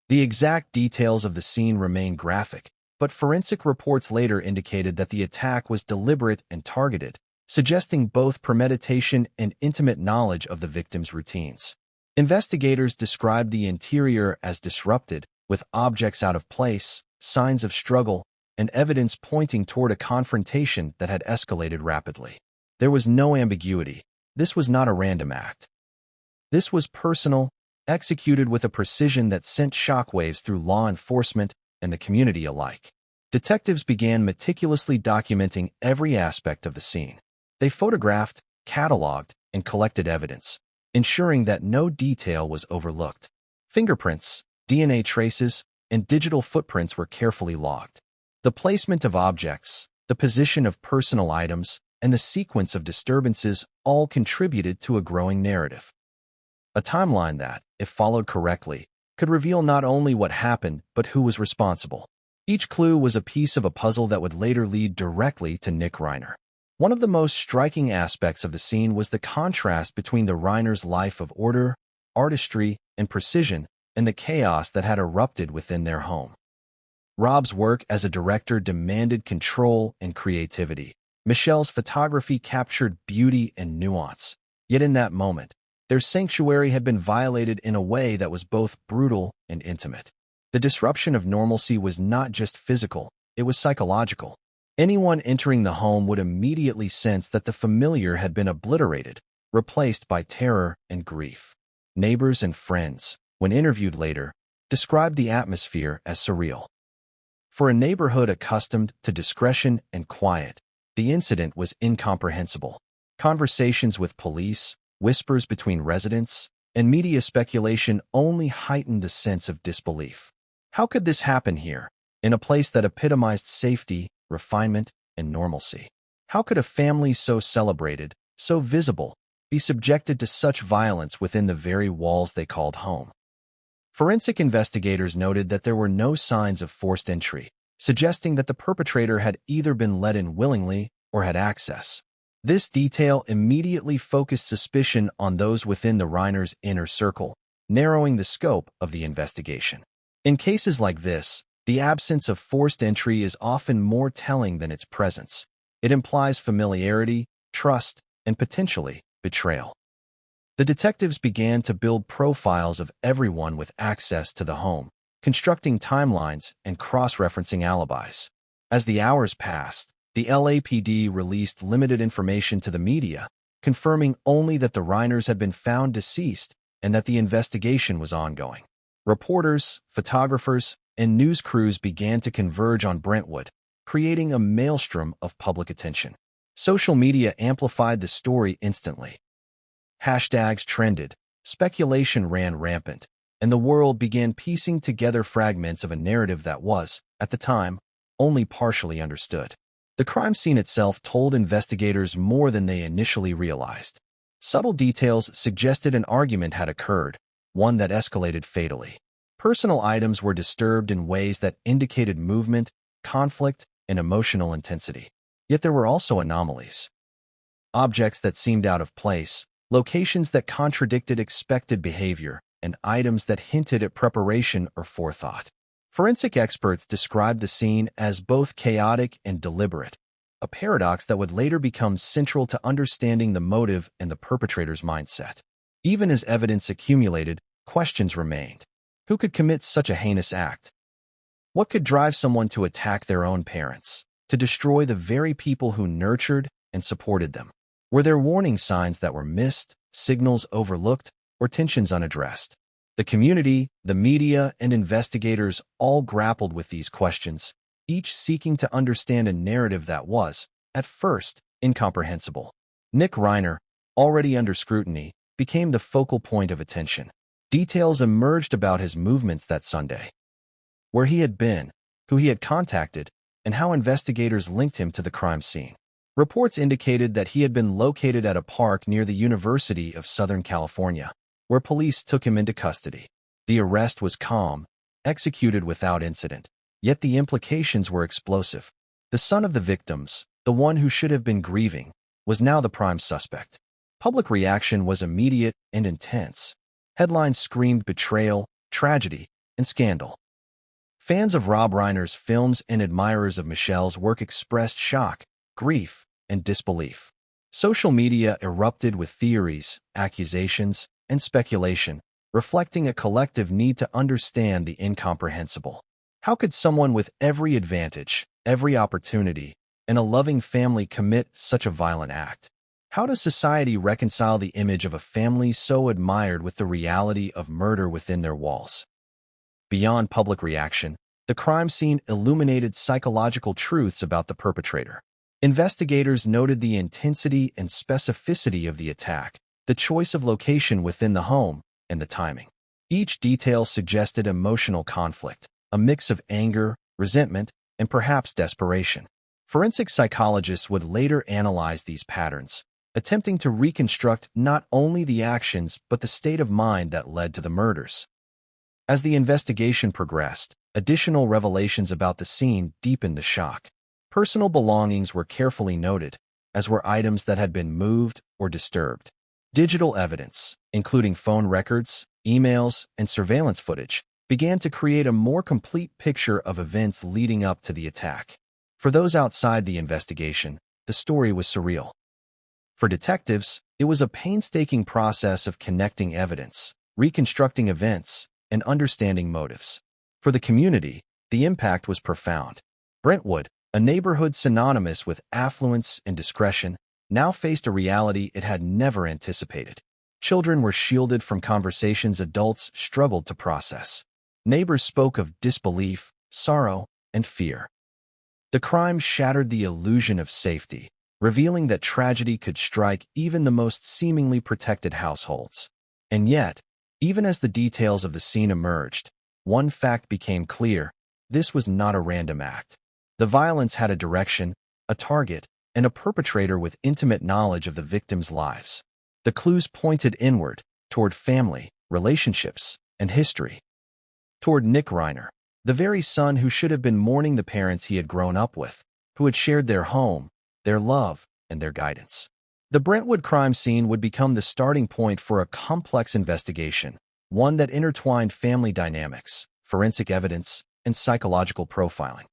Speaker 1: The exact details of the scene remain graphic, but forensic reports later indicated that the attack was deliberate and targeted, suggesting both premeditation and intimate knowledge of the victim's routines. Investigators described the interior as disrupted, with objects out of place, signs of struggle, and evidence pointing toward a confrontation that had escalated rapidly. There was no ambiguity. This was not a random act. This was personal, executed with a precision that sent shockwaves through law enforcement and the community alike. Detectives began meticulously documenting every aspect of the scene. They photographed, cataloged, and collected evidence, ensuring that no detail was overlooked. Fingerprints, DNA traces, and digital footprints were carefully logged. The placement of objects, the position of personal items, and the sequence of disturbances all contributed to a growing narrative. A timeline that, if followed correctly, could reveal not only what happened but who was responsible. Each clue was a piece of a puzzle that would later lead directly to Nick Reiner. One of the most striking aspects of the scene was the contrast between the Reiner's life of order, artistry, and precision and the chaos that had erupted within their home. Rob's work as a director demanded control and creativity. Michelle's photography captured beauty and nuance. Yet in that moment, their sanctuary had been violated in a way that was both brutal and intimate. The disruption of normalcy was not just physical, it was psychological. Anyone entering the home would immediately sense that the familiar had been obliterated, replaced by terror and grief. Neighbors and friends, when interviewed later, described the atmosphere as surreal. For a neighborhood accustomed to discretion and quiet, the incident was incomprehensible. Conversations with police, whispers between residents, and media speculation only heightened the sense of disbelief. How could this happen here, in a place that epitomized safety, refinement, and normalcy? How could a family so celebrated, so visible, be subjected to such violence within the very walls they called home? Forensic investigators noted that there were no signs of forced entry, suggesting that the perpetrator had either been let in willingly or had access. This detail immediately focused suspicion on those within the Reiner's inner circle, narrowing the scope of the investigation. In cases like this, the absence of forced entry is often more telling than its presence. It implies familiarity, trust, and potentially betrayal. The detectives began to build profiles of everyone with access to the home, constructing timelines and cross-referencing alibis. As the hours passed, the LAPD released limited information to the media, confirming only that the Reiners had been found deceased and that the investigation was ongoing. Reporters, photographers, and news crews began to converge on Brentwood, creating a maelstrom of public attention. Social media amplified the story instantly. Hashtags trended, speculation ran rampant, and the world began piecing together fragments of a narrative that was, at the time, only partially understood. The crime scene itself told investigators more than they initially realized. Subtle details suggested an argument had occurred, one that escalated fatally. Personal items were disturbed in ways that indicated movement, conflict, and emotional intensity. Yet there were also anomalies. Objects that seemed out of place, locations that contradicted expected behavior, and items that hinted at preparation or forethought. Forensic experts described the scene as both chaotic and deliberate, a paradox that would later become central to understanding the motive and the perpetrator's mindset. Even as evidence accumulated, questions remained. Who could commit such a heinous act? What could drive someone to attack their own parents, to destroy the very people who nurtured and supported them? Were there warning signs that were missed, signals overlooked, or tensions unaddressed? The community, the media, and investigators all grappled with these questions, each seeking to understand a narrative that was, at first, incomprehensible. Nick Reiner, already under scrutiny, became the focal point of attention. Details emerged about his movements that Sunday. Where he had been, who he had contacted, and how investigators linked him to the crime scene. Reports indicated that he had been located at a park near the University of Southern California, where police took him into custody. The arrest was calm, executed without incident, yet the implications were explosive. The son of the victims, the one who should have been grieving, was now the prime suspect. Public reaction was immediate and intense. Headlines screamed betrayal, tragedy, and scandal. Fans of Rob Reiner's films and admirers of Michelle's work expressed shock, grief, and disbelief. Social media erupted with theories, accusations, and speculation, reflecting a collective need to understand the incomprehensible. How could someone with every advantage, every opportunity, and a loving family commit such a violent act? How does society reconcile the image of a family so admired with the reality of murder within their walls? Beyond public reaction, the crime scene illuminated psychological truths about the perpetrator. Investigators noted the intensity and specificity of the attack, the choice of location within the home, and the timing. Each detail suggested emotional conflict, a mix of anger, resentment, and perhaps desperation. Forensic psychologists would later analyze these patterns, attempting to reconstruct not only the actions but the state of mind that led to the murders. As the investigation progressed, additional revelations about the scene deepened the shock. Personal belongings were carefully noted, as were items that had been moved or disturbed. Digital evidence, including phone records, emails, and surveillance footage, began to create a more complete picture of events leading up to the attack. For those outside the investigation, the story was surreal. For detectives, it was a painstaking process of connecting evidence, reconstructing events, and understanding motives. For the community, the impact was profound. Brentwood, a neighborhood synonymous with affluence and discretion, now faced a reality it had never anticipated. Children were shielded from conversations adults struggled to process. Neighbors spoke of disbelief, sorrow, and fear. The crime shattered the illusion of safety, revealing that tragedy could strike even the most seemingly protected households. And yet, even as the details of the scene emerged, one fact became clear: this was not a random act. The violence had a direction, a target, and a perpetrator with intimate knowledge of the victims' lives. The clues pointed inward, toward family, relationships, and history. Toward Nick Reiner, the very son who should have been mourning the parents he had grown up with, who had shared their home, their love, and their guidance. The Brentwood crime scene would become the starting point for a complex investigation, one that intertwined family dynamics, forensic evidence, and psychological profiling.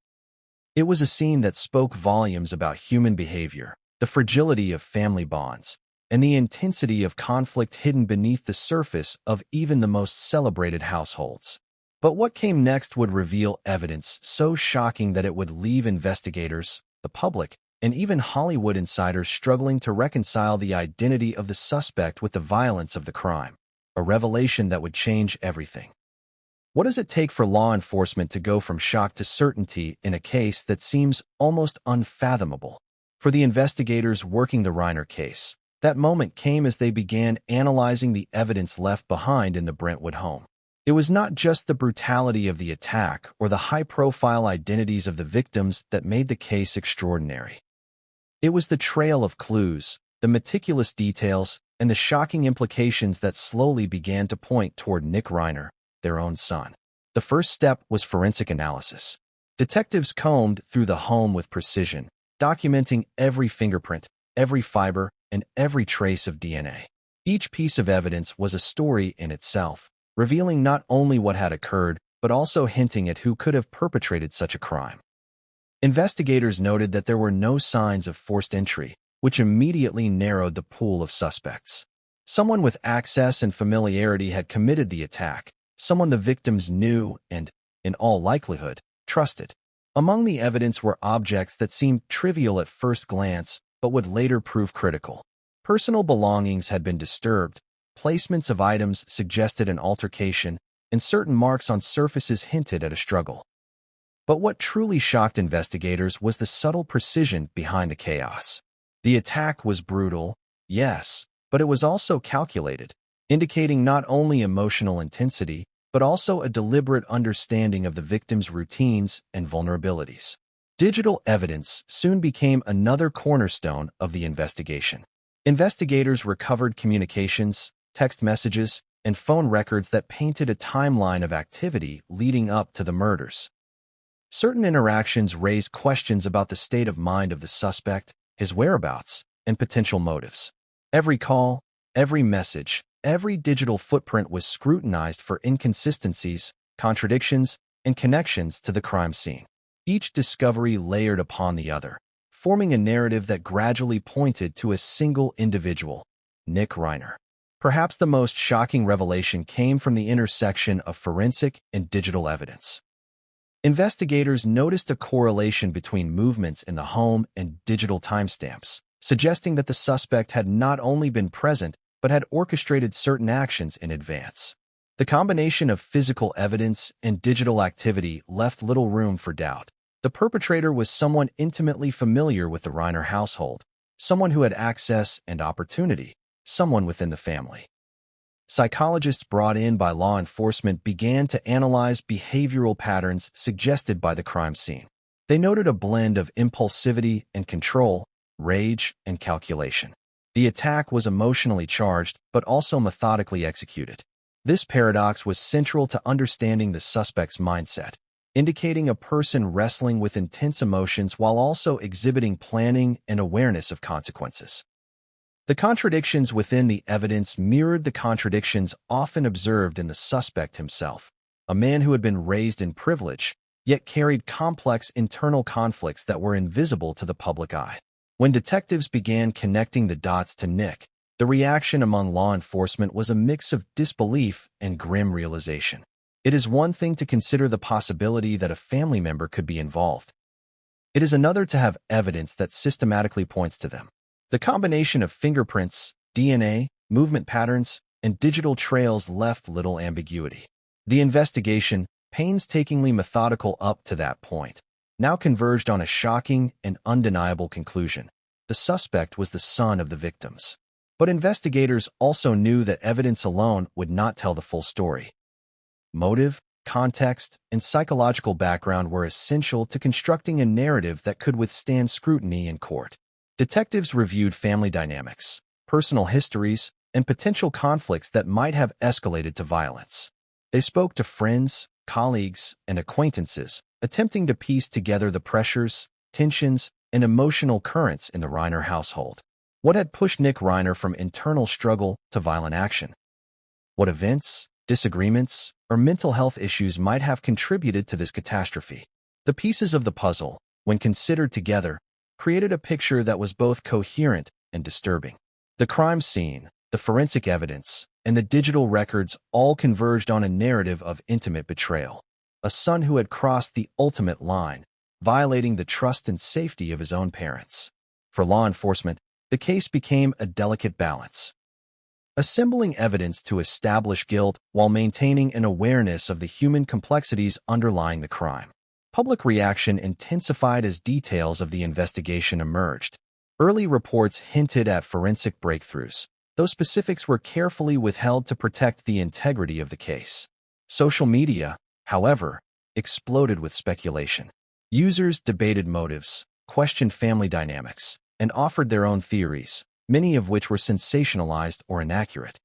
Speaker 1: It was a scene that spoke volumes about human behavior, the fragility of family bonds, and the intensity of conflict hidden beneath the surface of even the most celebrated households. But what came next would reveal evidence so shocking that it would leave investigators, the public, and even Hollywood insiders struggling to reconcile the identity of the suspect with the violence of the crime, a revelation that would change everything. What does it take for law enforcement to go from shock to certainty in a case that seems almost unfathomable? For the investigators working the Reiner case, that moment came as they began analyzing the evidence left behind in the Brentwood home. It was not just the brutality of the attack or the high-profile identities of the victims that made the case extraordinary. It was the trail of clues, the meticulous details, and the shocking implications that slowly began to point toward Nick Reiner, their own son. The first step was forensic analysis. Detectives combed through the home with precision, documenting every fingerprint, every fiber, and every trace of DNA. Each piece of evidence was a story in itself, revealing not only what had occurred, but also hinting at who could have perpetrated such a crime. Investigators noted that there were no signs of forced entry, which immediately narrowed the pool of suspects. Someone with access and familiarity had committed the attack, someone the victims knew and, in all likelihood, trusted. Among the evidence were objects that seemed trivial at first glance, but would later prove critical. Personal belongings had been disturbed, placements of items suggested an altercation, and certain marks on surfaces hinted at a struggle. But what truly shocked investigators was the subtle precision behind the chaos. The attack was brutal, yes, but it was also calculated, indicating not only emotional intensity, but also a deliberate understanding of the victim's routines and vulnerabilities. Digital evidence soon became another cornerstone of the investigation. Investigators recovered communications, text messages, and phone records that painted a timeline of activity leading up to the murders. Certain interactions raised questions about the state of mind of the suspect, his whereabouts, and potential motives. Every call, every message, every digital footprint was scrutinized for inconsistencies, contradictions, and connections to the crime scene. Each discovery layered upon the other, forming a narrative that gradually pointed to a single individual, Nick Reiner. Perhaps the most shocking revelation came from the intersection of forensic and digital evidence. Investigators noticed a correlation between movements in the home and digital timestamps, suggesting that the suspect had not only been present but had orchestrated certain actions in advance. The combination of physical evidence and digital activity left little room for doubt. The perpetrator was someone intimately familiar with the Reiner household, someone who had access and opportunity, someone within the family. Psychologists brought in by law enforcement began to analyze behavioral patterns suggested by the crime scene. They noted a blend of impulsivity and control, rage and calculation. The attack was emotionally charged, but also methodically executed. This paradox was central to understanding the suspect's mindset, indicating a person wrestling with intense emotions while also exhibiting planning and awareness of consequences. The contradictions within the evidence mirrored the contradictions often observed in the suspect himself, a man who had been raised in privilege, yet carried complex internal conflicts that were invisible to the public eye. When detectives began connecting the dots to Nick, the reaction among law enforcement was a mix of disbelief and grim realization. It is one thing to consider the possibility that a family member could be involved. It is another to have evidence that systematically points to them. The combination of fingerprints, DNA, movement patterns, and digital trails left little ambiguity. The investigation, painstakingly methodical up to that point, now converged on a shocking and undeniable conclusion. The suspect was the son of the victims. But investigators also knew that evidence alone would not tell the full story. Motive, context, and psychological background were essential to constructing a narrative that could withstand scrutiny in court. Detectives reviewed family dynamics, personal histories, and potential conflicts that might have escalated to violence. They spoke to friends, colleagues, and acquaintances, attempting to piece together the pressures, tensions, and emotional currents in the Reiner household. What had pushed Nick Reiner from internal struggle to violent action? What events, disagreements, or mental health issues might have contributed to this catastrophe? The pieces of the puzzle, when considered together, created a picture that was both coherent and disturbing. The crime scene, the forensic evidence, and the digital records all converged on a narrative of intimate betrayal. A son who had crossed the ultimate line, violating the trust and safety of his own parents. For law enforcement, the case became a delicate balance. Assembling evidence to establish guilt while maintaining an awareness of the human complexities underlying the crime. Public reaction intensified as details of the investigation emerged. Early reports hinted at forensic breakthroughs, though specifics were carefully withheld to protect the integrity of the case. Social media, however, exploded with speculation. Users debated motives, questioned family dynamics, and offered their own theories, many of which were sensationalized or inaccurate.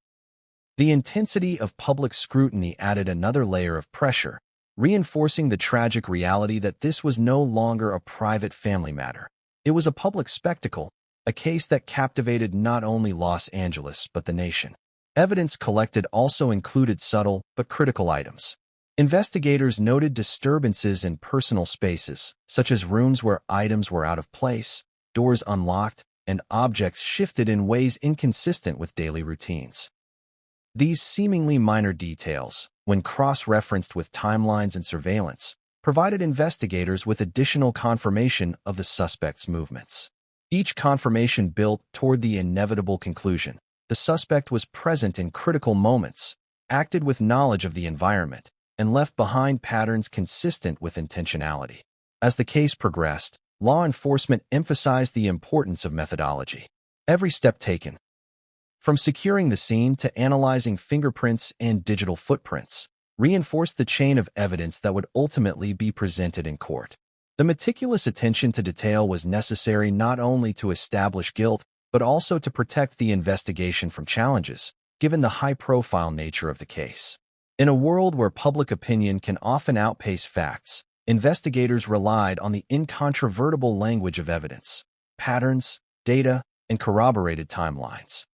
Speaker 1: The intensity of public scrutiny added another layer of pressure, reinforcing the tragic reality that this was no longer a private family matter. It was a public spectacle, a case that captivated not only Los Angeles but the nation. Evidence collected also included subtle but critical items. Investigators noted disturbances in personal spaces, such as rooms where items were out of place, doors unlocked, and objects shifted in ways inconsistent with daily routines. These seemingly minor details, when cross-referenced with timelines and surveillance, provided investigators with additional confirmation of the suspect's movements. Each confirmation built toward the inevitable conclusion. The suspect was present in critical moments, acted with knowledge of the environment, and left behind patterns consistent with intentionality. As the case progressed, law enforcement emphasized the importance of methodology. Every step taken, from securing the scene to analyzing fingerprints and digital footprints, reinforced the chain of evidence that would ultimately be presented in court. The meticulous attention to detail was necessary not only to establish guilt, but also to protect the investigation from challenges, given the high-profile nature of the case. In a world where public opinion can often outpace facts, investigators relied on the incontrovertible language of evidence, patterns, data, and corroborated timelines.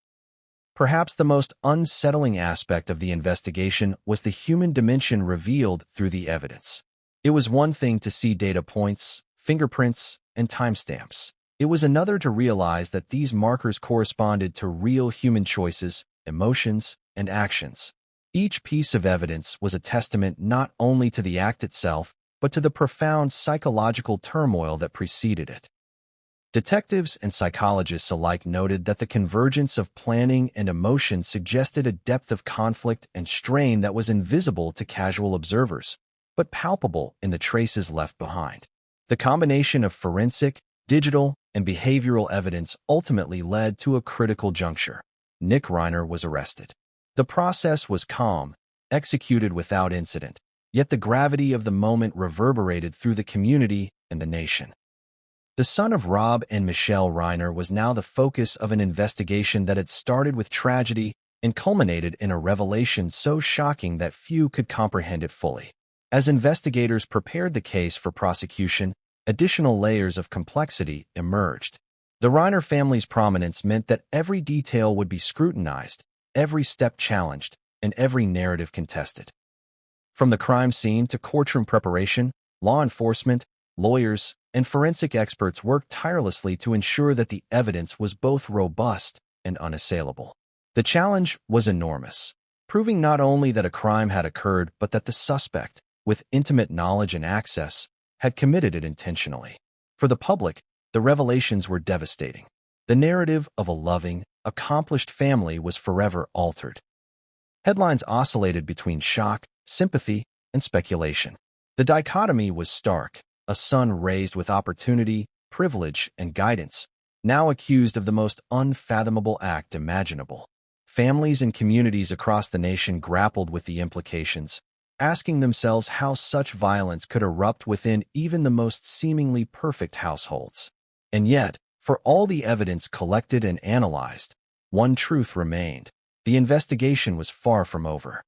Speaker 1: Perhaps the most unsettling aspect of the investigation was the human dimension revealed through the evidence. It was one thing to see data points, fingerprints, and timestamps. It was another to realize that these markers corresponded to real human choices, emotions, and actions. Each piece of evidence was a testament not only to the act itself, but to the profound psychological turmoil that preceded it. Detectives and psychologists alike noted that the convergence of planning and emotion suggested a depth of conflict and strain that was invisible to casual observers, but palpable in the traces left behind. The combination of forensic, digital, and behavioral evidence ultimately led to a critical juncture. Nick Reiner was arrested. The process was calm, executed without incident, yet the gravity of the moment reverberated through the community and the nation. The son of Rob and Michelle Reiner was now the focus of an investigation that had started with tragedy and culminated in a revelation so shocking that few could comprehend it fully. As investigators prepared the case for prosecution, additional layers of complexity emerged. The Reiner family's prominence meant that every detail would be scrutinized, every step challenged, and every narrative contested. From the crime scene to courtroom preparation, law enforcement, lawyers, and forensic experts worked tirelessly to ensure that the evidence was both robust and unassailable. The challenge was enormous, proving not only that a crime had occurred but that the suspect, with intimate knowledge and access, had committed it intentionally. For the public, the revelations were devastating. The narrative of a loving, accomplished family was forever altered. Headlines oscillated between shock, sympathy, and speculation. The dichotomy was stark: a son raised with opportunity, privilege, and guidance, now accused of the most unfathomable act imaginable. Families and communities across the nation grappled with the implications, asking themselves how such violence could erupt within even the most seemingly perfect households. And yet, for all the evidence collected and analyzed, one truth remained: the investigation was far from over.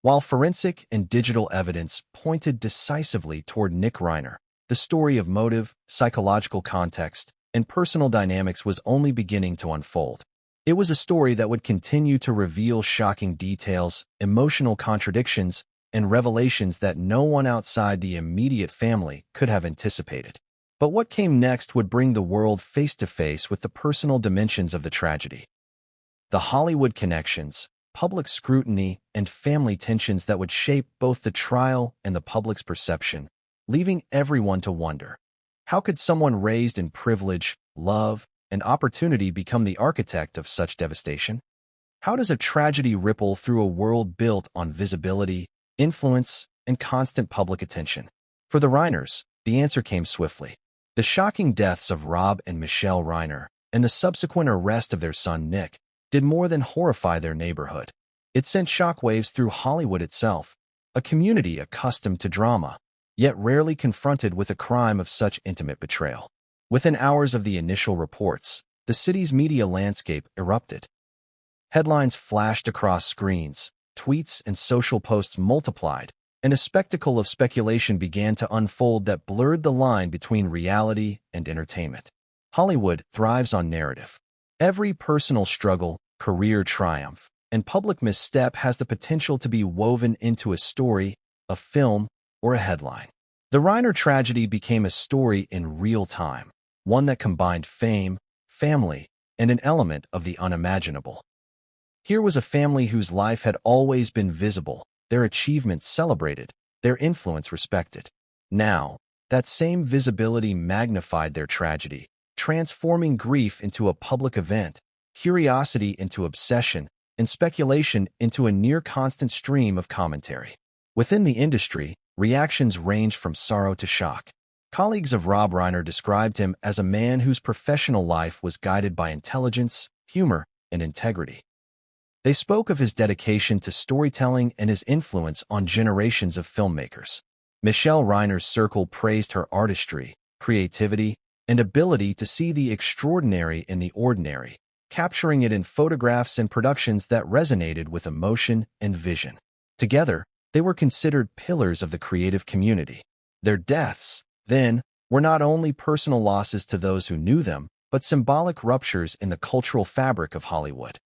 Speaker 1: While forensic and digital evidence pointed decisively toward Nick Reiner, the story of motive, psychological context, and personal dynamics was only beginning to unfold. It was a story that would continue to reveal shocking details, emotional contradictions, and revelations that no one outside the immediate family could have anticipated. But what came next would bring the world face to face with the personal dimensions of the tragedy. The Hollywood connections, public scrutiny, and family tensions that would shape both the trial and the public's perception, leaving everyone to wonder: how could someone raised in privilege, love, and opportunity become the architect of such devastation? How does a tragedy ripple through a world built on visibility, influence, and constant public attention? For the Reiners, the answer came swiftly. The shocking deaths of Rob and Michelle Reiner, and the subsequent arrest of their son Nick, did more than horrify their neighborhood. It sent shockwaves through Hollywood itself, a community accustomed to drama, yet rarely confronted with a crime of such intimate betrayal. Within hours of the initial reports, the city's media landscape erupted. Headlines flashed across screens, tweets and social posts multiplied, and a spectacle of speculation began to unfold that blurred the line between reality and entertainment. Hollywood thrives on narrative. Every personal struggle, career triumph, and public misstep has the potential to be woven into a story, a film, or a headline. The Reiner tragedy became a story in real time, one that combined fame, family, and an element of the unimaginable. Here was a family whose life had always been visible, their achievements celebrated, their influence respected. Now, that same visibility magnified their tragedy, transforming grief into a public event, curiosity into obsession, and speculation into a near-constant stream of commentary. Within the industry, reactions ranged from sorrow to shock. Colleagues of Rob Reiner described him as a man whose professional life was guided by intelligence, humor, and integrity. They spoke of his dedication to storytelling and his influence on generations of filmmakers. Michelle Reiner's circle praised her artistry, creativity, and ability to see the extraordinary in the ordinary, capturing it in photographs and productions that resonated with emotion and vision. Together, they were considered pillars of the creative community. Their deaths, then, were not only personal losses to those who knew them, but symbolic ruptures in the cultural fabric of Hollywood.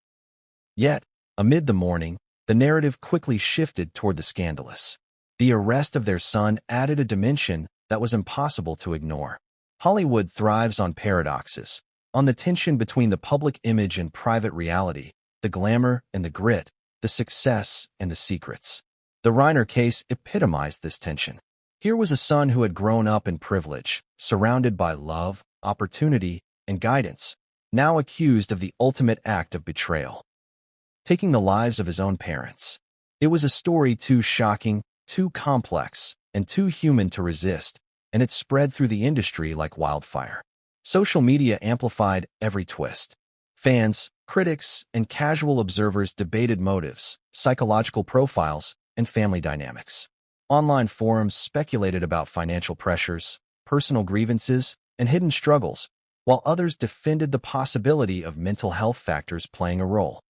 Speaker 1: Yet, amid the mourning, the narrative quickly shifted toward the scandalous. The arrest of their son added a dimension that was impossible to ignore. Hollywood thrives on paradoxes, on the tension between the public image and private reality, the glamour and the grit, the success and the secrets. The Reiner case epitomized this tension. Here was a son who had grown up in privilege, surrounded by love, opportunity, and guidance, now accused of the ultimate act of betrayal, taking the lives of his own parents. It was a story too shocking, too complex, and too human to resist, and it spread through the industry like wildfire. Social media amplified every twist. Fans, critics, and casual observers debated motives, psychological profiles, and family dynamics. Online forums speculated about financial pressures, personal grievances, and hidden struggles, while others defended the possibility of mental health factors playing a role.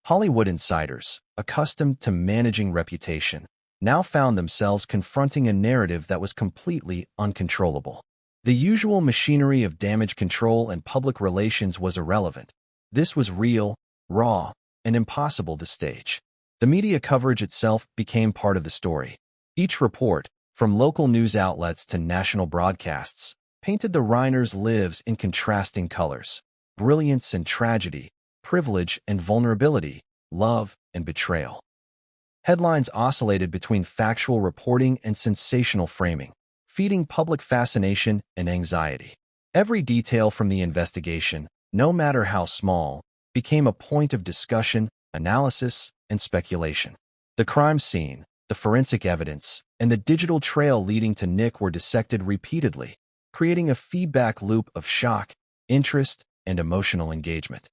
Speaker 1: Hollywood insiders, accustomed to managing reputation, now found themselves confronting a narrative that was completely uncontrollable. The usual machinery of damage control and public relations was irrelevant. This was real, raw, and impossible to stage. The media coverage itself became part of the story. Each report, from local news outlets to national broadcasts, painted the Reiners' lives in contrasting colors: brilliance and tragedy, privilege and vulnerability, love and betrayal. Headlines oscillated between factual reporting and sensational framing, feeding public fascination and anxiety. Every detail from the investigation, no matter how small, became a point of discussion, analysis, and speculation. The crime scene, the forensic evidence, and the digital trail leading to Nick were dissected repeatedly, creating a feedback loop of shock, interest, and emotional engagement.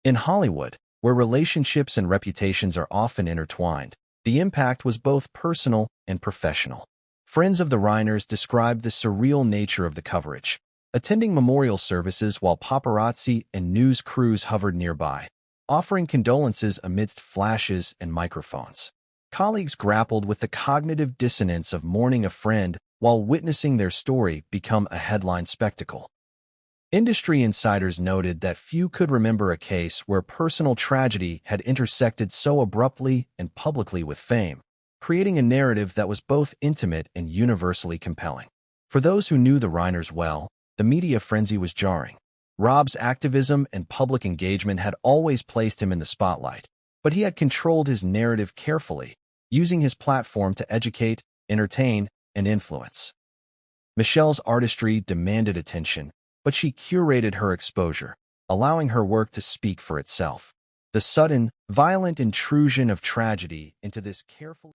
Speaker 1: In Hollywood, where relationships and reputations are often intertwined, the impact was both personal and professional. Friends of the Reiners described the surreal nature of the coverage, attending memorial services while paparazzi and news crews hovered nearby, offering condolences amidst flashes and microphones. Colleagues grappled with the cognitive dissonance of mourning a friend while witnessing their story become a headline spectacle. Industry insiders noted that few could remember a case where personal tragedy had intersected so abruptly and publicly with fame, creating a narrative that was both intimate and universally compelling. For those who knew the Reiners well, the media frenzy was jarring. Rob's activism and public engagement had always placed him in the spotlight, but he had controlled his narrative carefully, using his platform to educate, entertain, and influence. Michelle's artistry demanded attention, but she curated her exposure, allowing her work to speak for itself. The sudden, violent intrusion of tragedy into this carefully